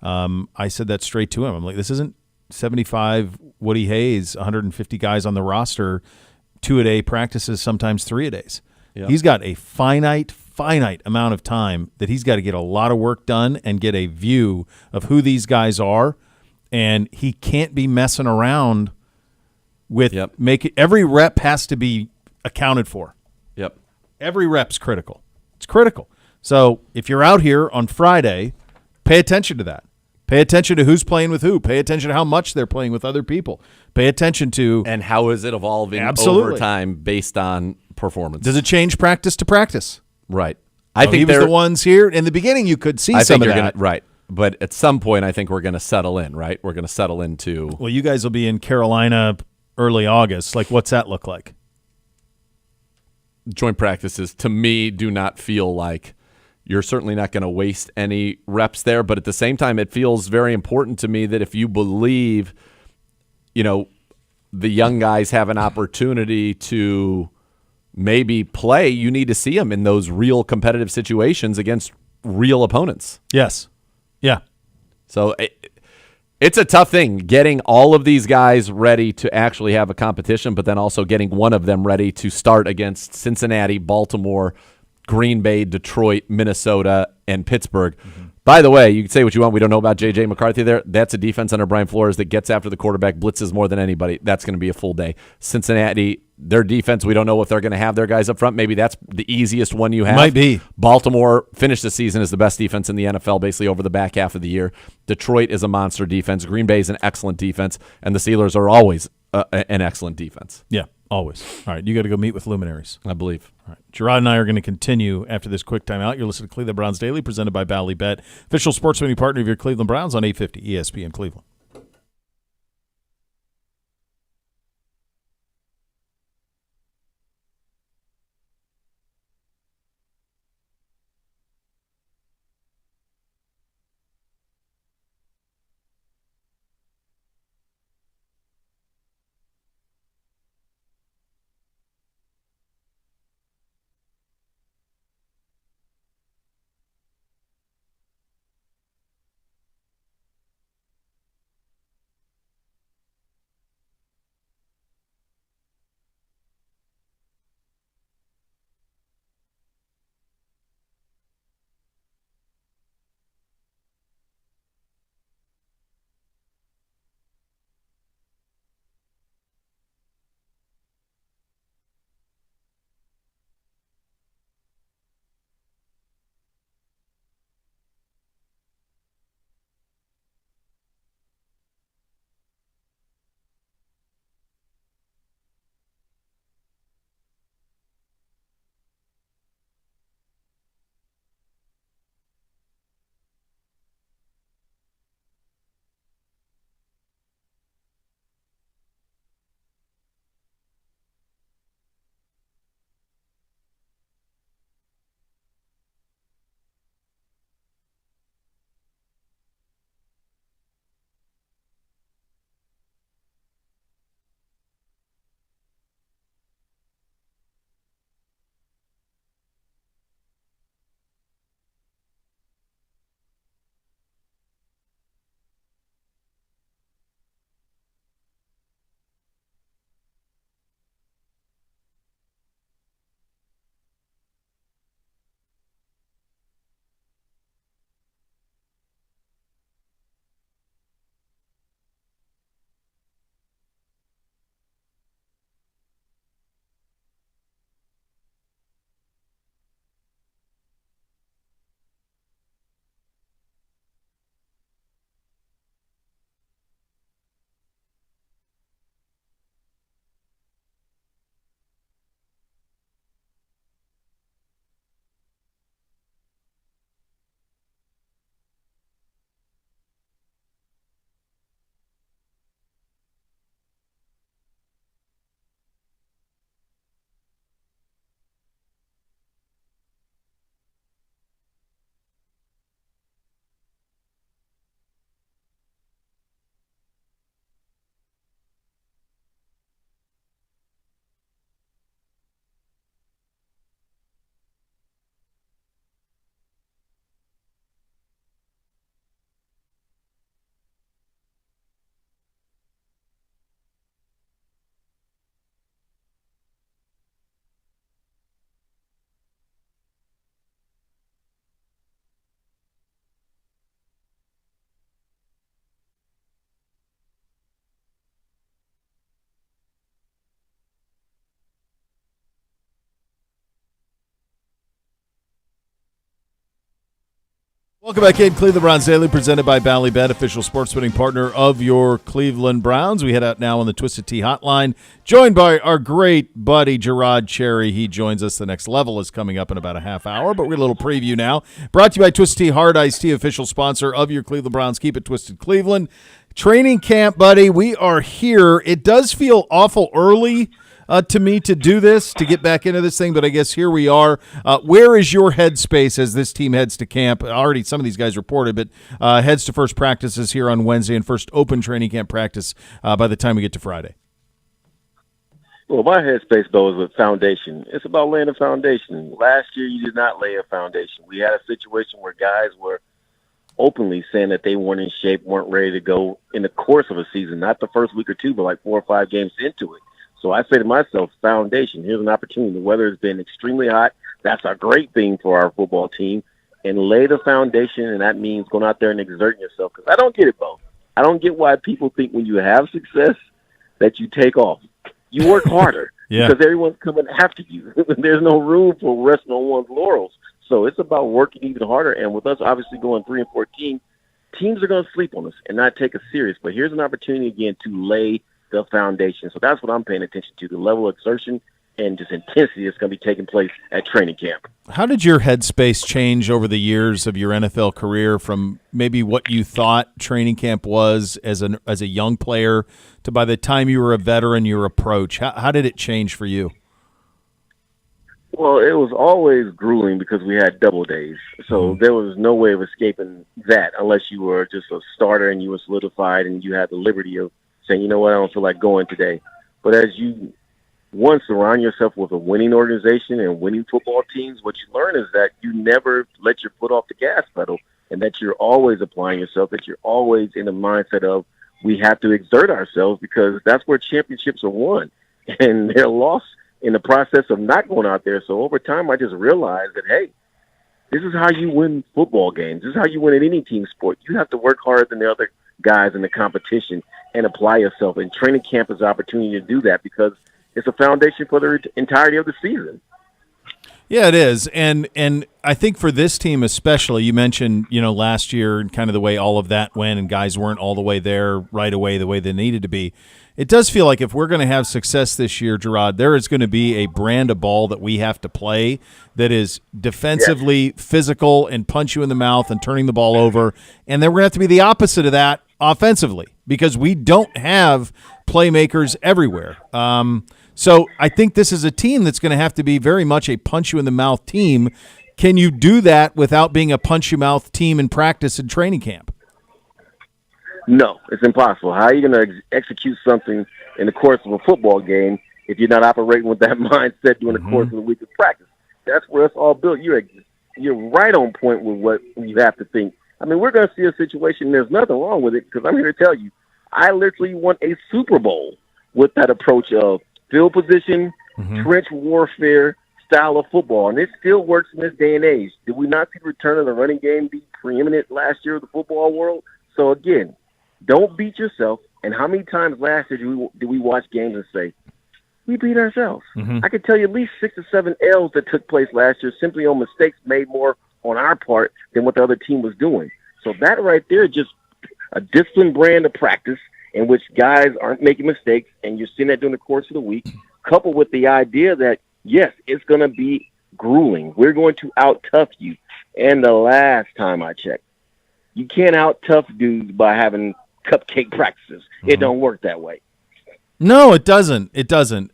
I said that straight to him. I'm like, this isn't 75 Woody Hayes, 150 guys on the roster, 2-a-day practices, sometimes 3-a-days. Yep. He's got a finite amount of time that he's got to get a lot of work done and get a view of who these guys are, and he can't be messing around with every rep has to be accounted for. Yep. Every rep's critical. It's critical. So if you're out here on Friday, pay attention to that. Pay attention to who's playing with who. Pay attention to how much they're playing with other people. Pay attention to and how is it evolving over time based on performance. Does it change practice to practice? Right. I think he was they're the ones here in the beginning. You could see I some think of you're that. gonna right, but at some point, I think we're going to settle in. Right, we're going to settle into. Well, you guys will be in Carolina early August. Like, what's that look like? Joint practices to me do not feel like you're certainly not going to waste any reps there, but at the same time, it feels very important to me that if you believe, the young guys have an opportunity to maybe play, you need to see them in those real competitive situations against real opponents. Yes. Yeah. So it's a tough thing getting all of these guys ready to actually have a competition, but then also getting one of them ready to start against Cincinnati, Baltimore, Green Bay, Detroit, Minnesota, and Pittsburgh. Mm-hmm. By the way, you can say what you want. We don't know about J.J. McCarthy there. That's a defense under Brian Flores that gets after the quarterback, blitzes more than anybody. That's going to be a full day. Cincinnati, their defense, we don't know if they're going to have their guys up front. Maybe that's the easiest one you have. Might be. Baltimore finished the season as the best defense in the NFL basically over the back half of the year. Detroit is a monster defense. Green Bay is an excellent defense. And the Steelers are always an excellent defense. Yeah, always. All right, you got to go meet with luminaries. I believe. All right. Gerard and I are going to continue after this quick timeout. You're listening to Cleveland Browns Daily, presented by Ballybet, official sports betting partner of your Cleveland Browns on 850 ESPN Cleveland. Welcome back in Cleveland Browns Daily, presented by Ballybet, official sports betting partner of your Cleveland Browns. We head out now on the Twisted Tea hotline, joined by our great buddy Gerard Cherry. He joins us. The next level is coming up in about a half hour, but we're a little preview now. Brought to you by Twisted Tea Hard Iced Tea, official sponsor of your Cleveland Browns. Keep it twisted, Cleveland. Training camp, buddy. We are here. It does feel awful early to me to do this, to get back into this thing, but I guess here we are. Where is your headspace as this team heads to camp? Already some of these guys reported, but heads to first practices here on Wednesday and first open training camp practice by the time we get to Friday. Well, my headspace, though, is with foundation. It's about laying a foundation. Last year, you did not lay a foundation. We had a situation where guys were openly saying that they weren't in shape, weren't ready to go in the course of a season, not the first week or two, but like 4 or 5 games into it. So I say to myself, foundation, here's an opportunity. The weather has been extremely hot. That's a great thing for our football team. And lay the foundation, and that means going out there and exerting yourself. Because I don't get it, Bo. I don't get why people think when you have success that you take off. You work harder because everyone's coming after you. There's no room for resting on one's laurels. So it's about working even harder. And with us obviously going 3-14, teams are going to sleep on us and not take us serious. But here's an opportunity, again, to lay the foundation. So that's what I'm paying attention to, the level of exertion and just intensity that's going to be taking place at training camp. How did your headspace change over the years of your NFL career from maybe what you thought training camp was as a young player to by the time you were a veteran, your approach? How did it change for you? Well, it was always grueling because we had double days. So there was no way of escaping that unless you were just a starter and you were solidified and you had the liberty of saying, you know what, I don't feel like going today. But as you once surround yourself with a winning organization and winning football teams, what you learn is that you never let your foot off the gas pedal and that you're always applying yourself, that you're always in the mindset of we have to exert ourselves because that's where championships are won. And they're lost in the process of not going out there. So over time, I just realized that, hey, this is how you win football games. This is how you win in any team sport. You have to work harder than the other guys in the competition and apply yourself. And training camp is an opportunity to do that because it's a foundation for the entirety of the season. Yeah, it is. And I think for this team especially, you mentioned, last year and kind of the way all of that went and guys weren't all the way there right away the way they needed to be. It does feel like if we're going to have success this year, Gerard, there is going to be a brand of ball that we have to play that is defensively physical and punch you in the mouth and turning the ball over. And then we're going to have to be the opposite of that offensively because we don't have playmakers everywhere. So I think this is a team that's going to have to be very much a punch-you-in-the-mouth team. Can you do that without being a punch-you-mouth team in practice and training camp? No, it's impossible. How are you going to execute something in the course of a football game if you're not operating with that mindset during the course of the week of practice? That's where it's all built. You're right on point with what you have to think. I mean, we're going to see a situation, there's nothing wrong with it, because I'm here to tell you, I literally won a Super Bowl with that approach of field position, trench warfare style of football, and it still works in this day and age. Did we not see the return of the running game be preeminent last year of the football world? So, again, don't beat yourself. And how many times last year did we watch games and say, we beat ourselves? I could tell you at least 6 or 7 L's that took place last year simply on mistakes made more on our part than what the other team was doing. So that right there is just a disciplined brand of practice in which guys aren't making mistakes, and you're seeing that during the course of the week, coupled with the idea that, yes, it's going to be grueling. We're going to out-tough you. And the last time I checked, you can't out-tough dudes by having cupcake practices. It don't work that way. No, it doesn't. It doesn't.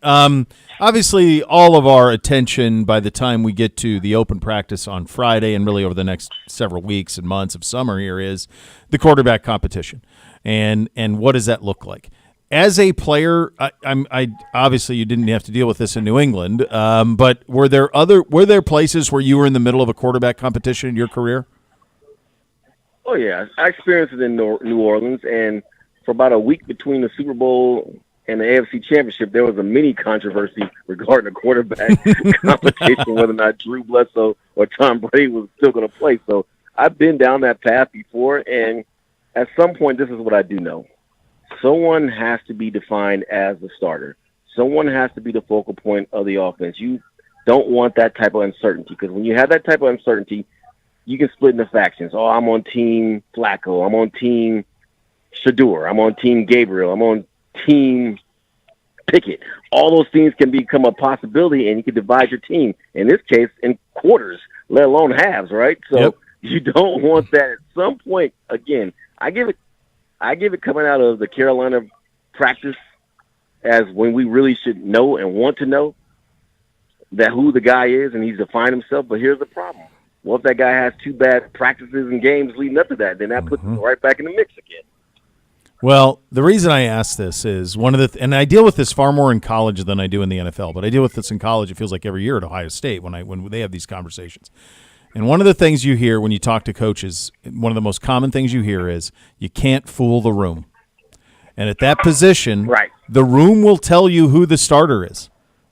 Obviously, all of our attention by the time we get to the open practice on Friday and really over the next several weeks and months of summer here is the quarterback competition. And what does that look like? As a player, I obviously you didn't have to deal with this in New England, but were there places where you were in the middle of a quarterback competition in your career? Oh, yeah. I experienced it in New Orleans, and for about a week between the Super Bowl and the AFC Championship, there was a mini controversy regarding the quarterback competition, whether or not Drew Bledsoe or Tom Brady was still going to play. So I've been down that path before, and at some point, this is what I do know. Someone has to be defined as the starter. Someone has to be the focal point of the offense. You don't want that type of uncertainty, because when you have that type of uncertainty, you can split into factions. Oh, I'm on team Flacco. I'm on team Shadeur. I'm on team Gabriel. I'm on team Pickett. All those things can become a possibility, and you can divide your team, in this case, in quarters, let alone halves, right? So you don't want that at some point. Again, I give it coming out of the Carolina practice as when we really should know and want to know that who the guy is, and he's defined himself. But here's the problem. Well, if that guy has 2 bad practices and games leading up to that, then that puts him right back in the mix again. Well, the reason I ask this is and I deal with this far more in college than I do in the NFL, but I deal with this in college. It feels like every year at Ohio State when they have these conversations. And one of the things you hear when you talk to coaches, one of the most common things you hear is you can't fool the room. And at that position, the room will tell you who the starter is.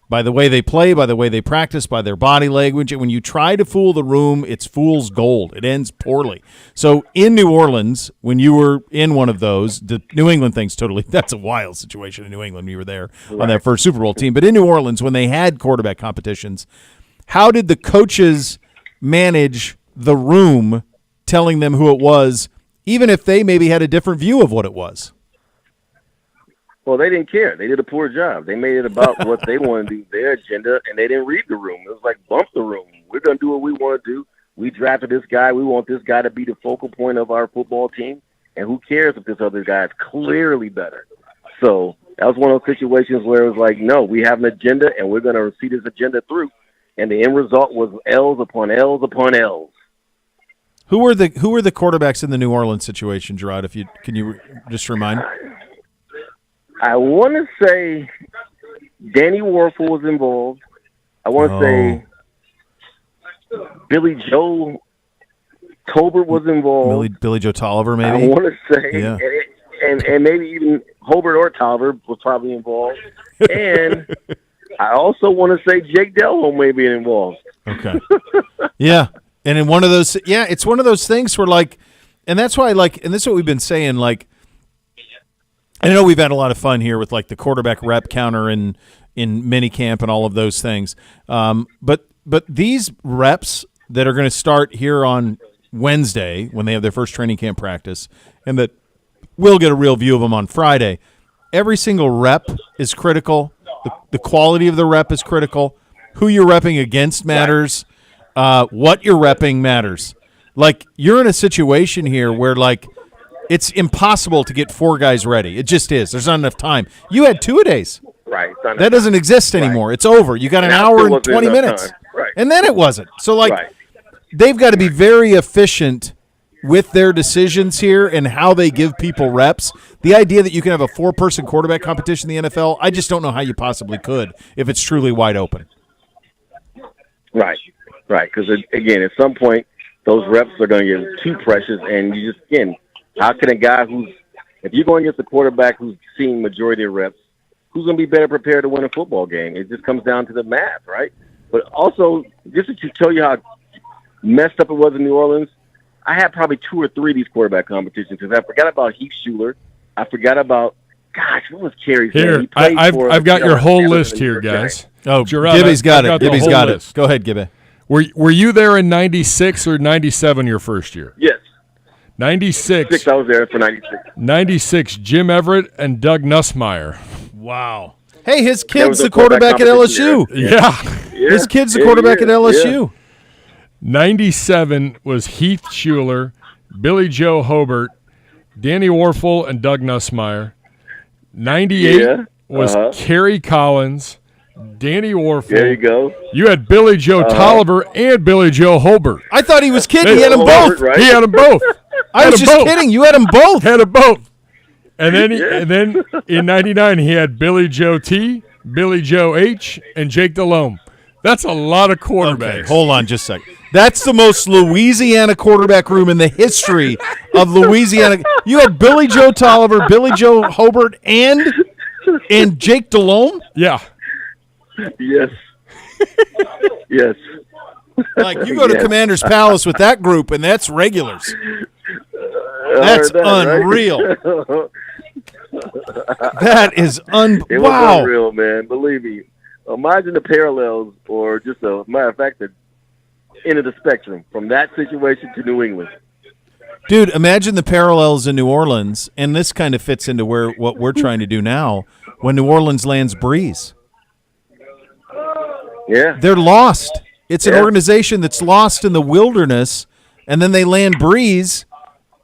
By the way they play, by the way they practice, by their body language. And when you try to fool the room, it's fool's gold. It ends poorly. So in New Orleans, when you were in one of those, the New England thing's that's a wild situation in New England when you were there on that first Super Bowl team. But in New Orleans, when they had quarterback competitions, how did the coaches manage the room telling them who it was, even if they maybe had a different view of what it was? Well, they didn't care. They did a poor job. They made it about what they wanted to do, their agenda, and they didn't read the room. It was like, bump the room. We're going to do what we want to do. We drafted this guy. We want this guy to be the focal point of our football team, and who cares if this other guy is clearly better? So that was one of those situations where it was like, no, we have an agenda, and we're going to see this agenda through. And the end result was L's upon L's upon L's. Who were the quarterbacks in the New Orleans situation, Gerard? Can you just remind? I want to say Danny Warfel was involved. I want to say Billy Joe Tolbert was involved. Billy Joe Tolliver, maybe? I want to say, and maybe even Hobart or Tolliver was probably involved. And I also want to say Jake Delhomme may be involved. Okay. Yeah. And in one of those, it's one of those things where and that's why and this is what we've been saying, I know we've had a lot of fun here with the quarterback rep counter in minicamp and all of those things. But these reps that are going to start here on Wednesday when they have their first training camp practice, and that we'll get a real view of them on Friday, every single rep is critical. The quality of the rep is critical. Who you're repping against matters. What you're repping matters. You're in a situation here where it's impossible to get 4 guys ready. It just is. There's not enough time. You had 2-a-days. Right. That doesn't exist anymore. It's over. You got an hour and 20 minutes. Right. And then it wasn't. So, they've got to be very efficient with their decisions here and how they give people reps. The idea that you can have a 4-person quarterback competition in the NFL, I just don't know how you possibly could if it's truly wide open. Right. Because, again, at some point, those reps are going to get too precious, and you just, again, how can a guy if you're going against a quarterback who's seeing majority of reps, who's going to be better prepared to win a football game? It just comes down to the math, right? But also, just to show you how messed up it was in New Orleans, I had probably 2 or 3 of these quarterback competitions because I forgot about Heath Schuler. I forgot about, what was Kerry's name? Here, I've got your whole list here, guys. Oh, Gibby's got it. Gibby's got it. Go ahead, Gibby. Were you there in 96 or 97 your first year? Yes. 96. I was there for 96. 96, Jim Everett and Doug Nussmeier. Wow. Hey, his kid's the quarterback at LSU. Yeah. His kid's the quarterback at LSU. 97 was Heath Schuler, Billy Joe Hobart, Danny Warfel, and Doug Nussmeier. 98 was Kerry Collins, Danny Warfel. There you go. You had Billy Joe Tolliver and Billy Joe Hobart. I thought he was kidding. He had them both. Right? He had them both. I was just kidding. You had them both. Had them both. And then in 99 he had Billy Joe T, Billy Joe H, and Jake Delhomme. That's a lot of quarterbacks. Okay, hold on just a second. That's the most Louisiana quarterback room in the history of Louisiana. You had Billy Joe Tolliver, Billy Joe Hobart, and Jake Delhomme? Yeah. Yes. Yes. You go to Commander's Palace with that group, and that's regulars. That's unreal. Right? That is It was unreal, man. Believe me. Imagine the parallels, or just a matter of fact, that end of the spectrum, from that situation to New England. Dude, imagine the parallels in New Orleans, and this kind of fits into what we're trying to do now. When New Orleans lands Breeze, they're lost. It's an organization that's lost in the wilderness, and then they land Breeze,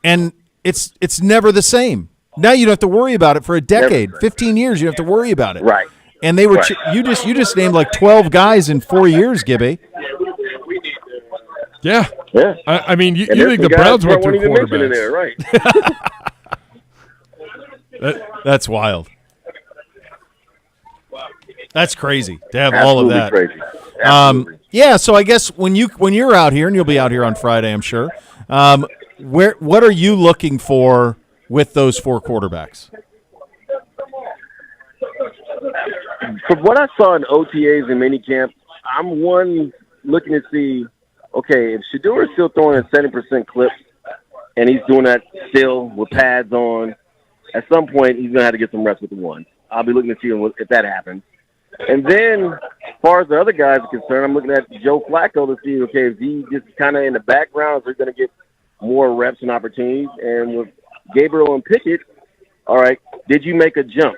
and it's never the same. Now you don't have to worry about it for a decade, 15 years. You don't have to worry about it. Right. And they were you just named like 12 guys in 4 years, Gibby. Yeah. Yeah. I mean, you think the Browns went through quarterbacks. There, right. That's wild. That's crazy to have Absolutely all of that. Crazy. Absolutely. Yeah, so I guess when you're out here, and you'll be out here on Friday, I'm sure. What are you looking for with those 4 quarterbacks? From what I saw in OTAs and minicamp, I'm looking to see, okay, if Shadeur is still throwing at 70% clips, and he's doing that still with pads on, at some point he's going to have to get some reps with the ones. I'll be looking to see if that happens. And then, as far as the other guys are concerned, I'm looking at Joe Flacco to see, okay, is he just kind of in the background, so he's going to get more reps and opportunities? And with Gabriel and Pickett, all right, did you make a jump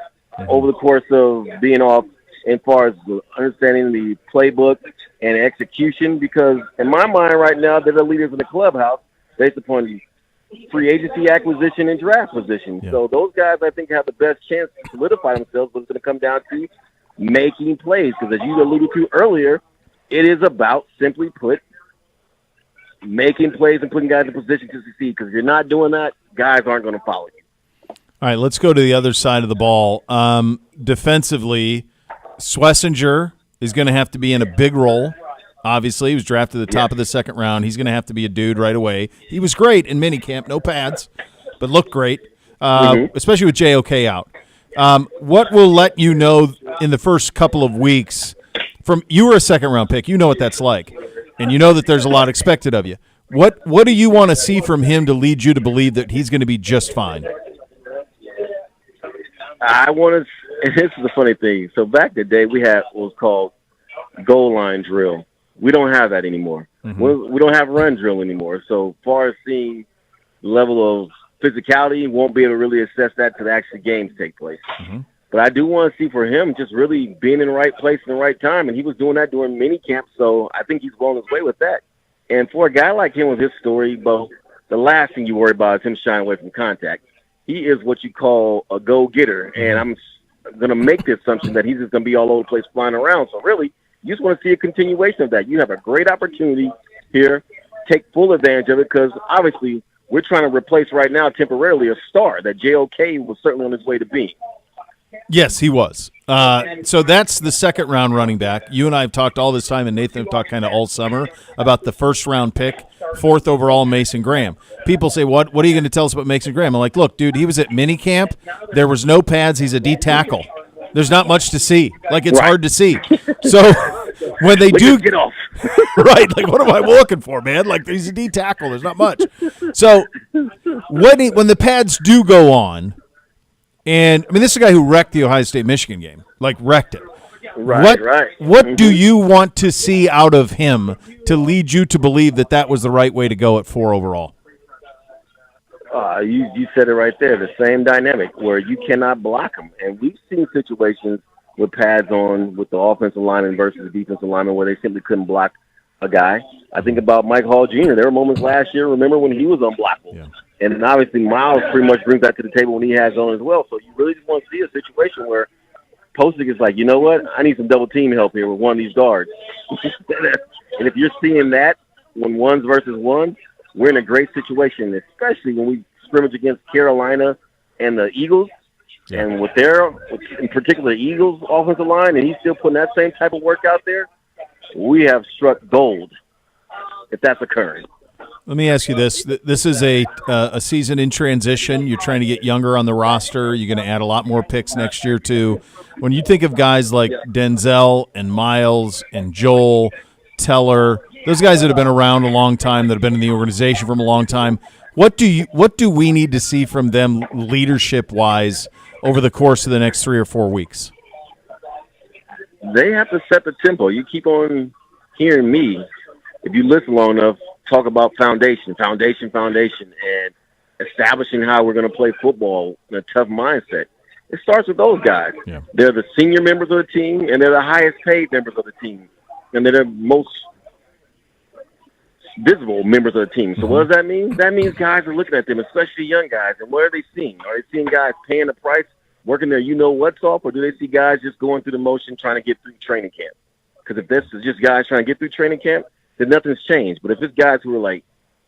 over the course of being off as far as understanding the playbook and execution? Because in my mind right now, they're the leaders in the clubhouse based upon the free agency acquisition and draft position. Yeah. So those guys, I think, have the best chance to solidify themselves, but it's going to come down to making plays. Because as you alluded to earlier, it is about, simply put, making plays and putting guys in position to succeed. Because if you're not doing that, guys aren't going to follow you. All right, let's go to the other side of the ball. Defensively, Schlesinger is going to have to be in a big role. Obviously, he was drafted at the top of the second round. He's going to have to be a dude right away. He was great in minicamp, no pads, but looked great, especially with JOK out. What will let you know in the first couple of weeks you were a second-round pick. You know what that's like, and you know that there's a lot expected of you. What do you want to see from him to lead you to believe that he's going to be just fine? I want to – and this is the funny thing. So back in the day, we had what was called goal line drill. We don't have that anymore. We don't have run drill anymore. So as far as seeing the level of physicality, won't be able to really assess that till the actual games take place. But I do want to see for him just really being in the right place in the right time, and he was doing that during minicamp, so I think he's well on his way with that. And for a guy like him with his story, Bo, the last thing you worry about is him shying away from contact. He is what you call a go-getter, and I'm going to make the assumption that he's just going to be all over the place flying around. So really, you just want to see a continuation of that. You have a great opportunity here. Take full advantage of it because, obviously, we're trying to replace right now temporarily a star that JOK was certainly on his way to being. Yes, he was. So that's the second-round running back. You and I have talked all this time, and Nathan have talked kind of all summer about the first-round pick, 4th overall, Mason Graham. People say, what are you going to tell us about Mason Graham? I'm like, look, dude, he was at minicamp. There was no pads. He's a D tackle. There's not much to see. Like, it's hard to see. So when they do get off, right? Like, what am I looking for, man? Like, he's a D tackle. There's not much. So when the pads do go on, and I mean, this is a guy who wrecked the Ohio State-Michigan game, like wrecked it. What do you want to see out of him to lead you to believe that was the right way to go at 4 overall? You said it right there, the same dynamic where you cannot block him. And we've seen situations with pads on with the offensive lineman versus the defensive lineman where they simply couldn't block a guy. I think about Mike Hall Jr. There were moments last year, remember, when he was unblockable. Yeah. And then obviously Miles pretty much brings that to the table when he has on as well. So you really just want to see a situation where Postic is like, you know what, I need some double team help here with one of these guards. And if you're seeing that when ones versus ones, we're in a great situation, especially when we scrimmage against Carolina and the Eagles. Yeah. And with in particular, Eagles offensive line, and he's still putting that same type of work out there, we have struck gold if that's occurring. Let me ask you this. This is a season in transition. You're trying to get younger on the roster. You're going to add a lot more picks next year, too. When you think of guys like Denzel and Miles and Joel, Teller, those guys that have been around a long time, that have been in the organization from a long time, what do we need to see from them leadership-wise over the course of the next 3 or 4 weeks? They have to set the tempo. You keep on hearing me if you listen long enough, talk about foundation, and establishing how we're going to play football in a tough mindset. It starts with those guys. Yeah. They're the senior members of the team, and they're the highest paid members of the team, and they're the most visible members of the team. So what does that mean? That means guys are looking at them, especially young guys, and what are they seeing? Are they seeing guys paying the price, working their you-know-what's off, or do they see guys just going through the motion trying to get through training camp? Because if this is just guys trying to get through training camp, then nothing's changed. But if it's guys who are, like,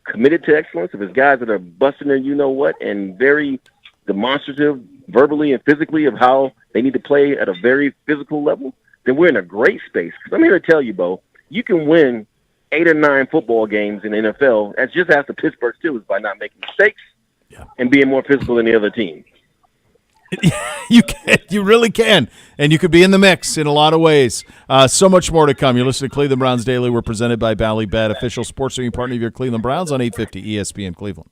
committed to excellence, if it's guys that are busting their you-know-what and very demonstrative verbally and physically of how they need to play at a very physical level, then we're in a great space. Because I'm here to tell you, Bo, you can win 8 or 9 football games in the NFL. That's just after Pittsburgh Steelers by not making mistakes and being more physical than the other team. You can. You really can. And you could be in the mix in a lot of ways. So much more to come. You're listening to Cleveland Browns Daily. We're presented by Ballybet, official sports betting partner of your Cleveland Browns on 850 ESPN Cleveland.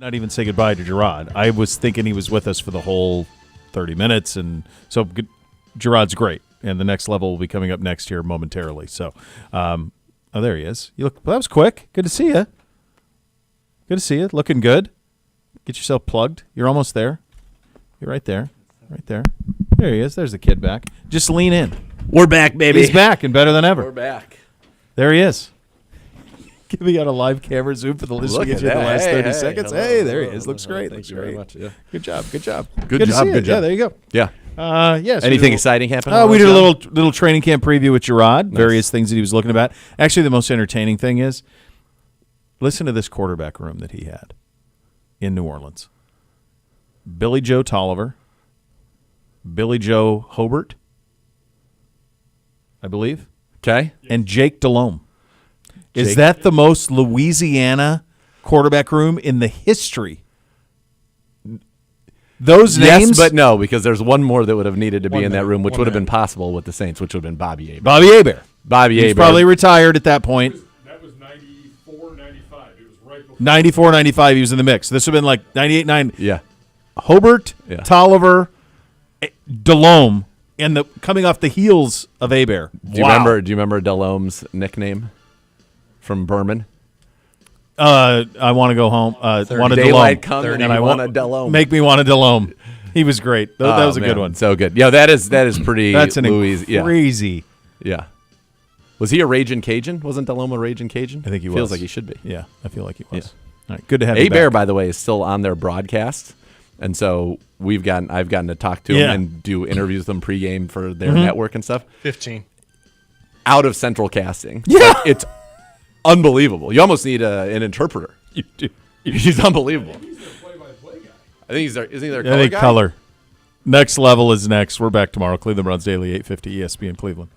Not even say goodbye to Gerard. I was thinking he was with us for the whole 30 minutes, and so Gerard's great. And the next level will be coming up next year momentarily. So, oh, there he is. You look. Well, that was quick. Good to see you. Good to see you. Looking good. Get yourself plugged. You're almost there. You're right there. Right there. There he is. There's the kid back. Just lean in. We're back, baby. He's back and better than ever. We're back. There he is. Giving out a live camera zoom for the listening in the last 30 seconds. Hello, hey, there hello, he is. Looks great. Thank Looks you great. very much. Yeah. Good job. Good job. Good to job. see Good it. job. Yeah, there you go. Yeah. Yes. Anything exciting happen? We did a little training camp preview with Gerard. Nice. Various things that he was looking about. Actually, the most entertaining thing is listen to this quarterback room that he had in New Orleans. Billy Joe Tolliver, Billy Joe Hobart, I believe. Okay. And Jake Delhomme. Is that the most Louisiana quarterback room in the history? Those names? Yes, but no, because there's one more that would have needed to be in that room, which would have been possible with the Saints, which would have been Bobby Hebert. Bobby Hebert. He's probably retired at that point. That was 94, 95. It was right before. 94, 95, he was in the mix. This would have been like 98, 9. Yeah. Hobart, Tolliver, Delhomme, and coming off the heels of Hebert. Do you remember Delhomme's nickname from Berman? I want to go home. Want a Daylight Delhomme. come and I want a Delhomme. Make me want a Delhomme. He was great. That was a good one. So good. Yeah, that is pretty. That's an crazy. Yeah. Was he a Raging Cajun? Wasn't Delhomme a Raging Cajun? I think he was. Feels like he should be. Yeah, I feel like he was. Yeah. All right, good to have you Hebert, back. by the way, is still on their broadcast, and so I've gotten to talk to him and do interviews with them pregame for their network and stuff. 15 out of central casting. Yeah, like, it's unbelievable. You almost need an interpreter. You do. He's unbelievable. He's their play-by-play guy. I think he's their. Isn't he their color guy? Color. Next level is next. We're back tomorrow. Cleveland Browns Daily, 8:50 ESPN Cleveland.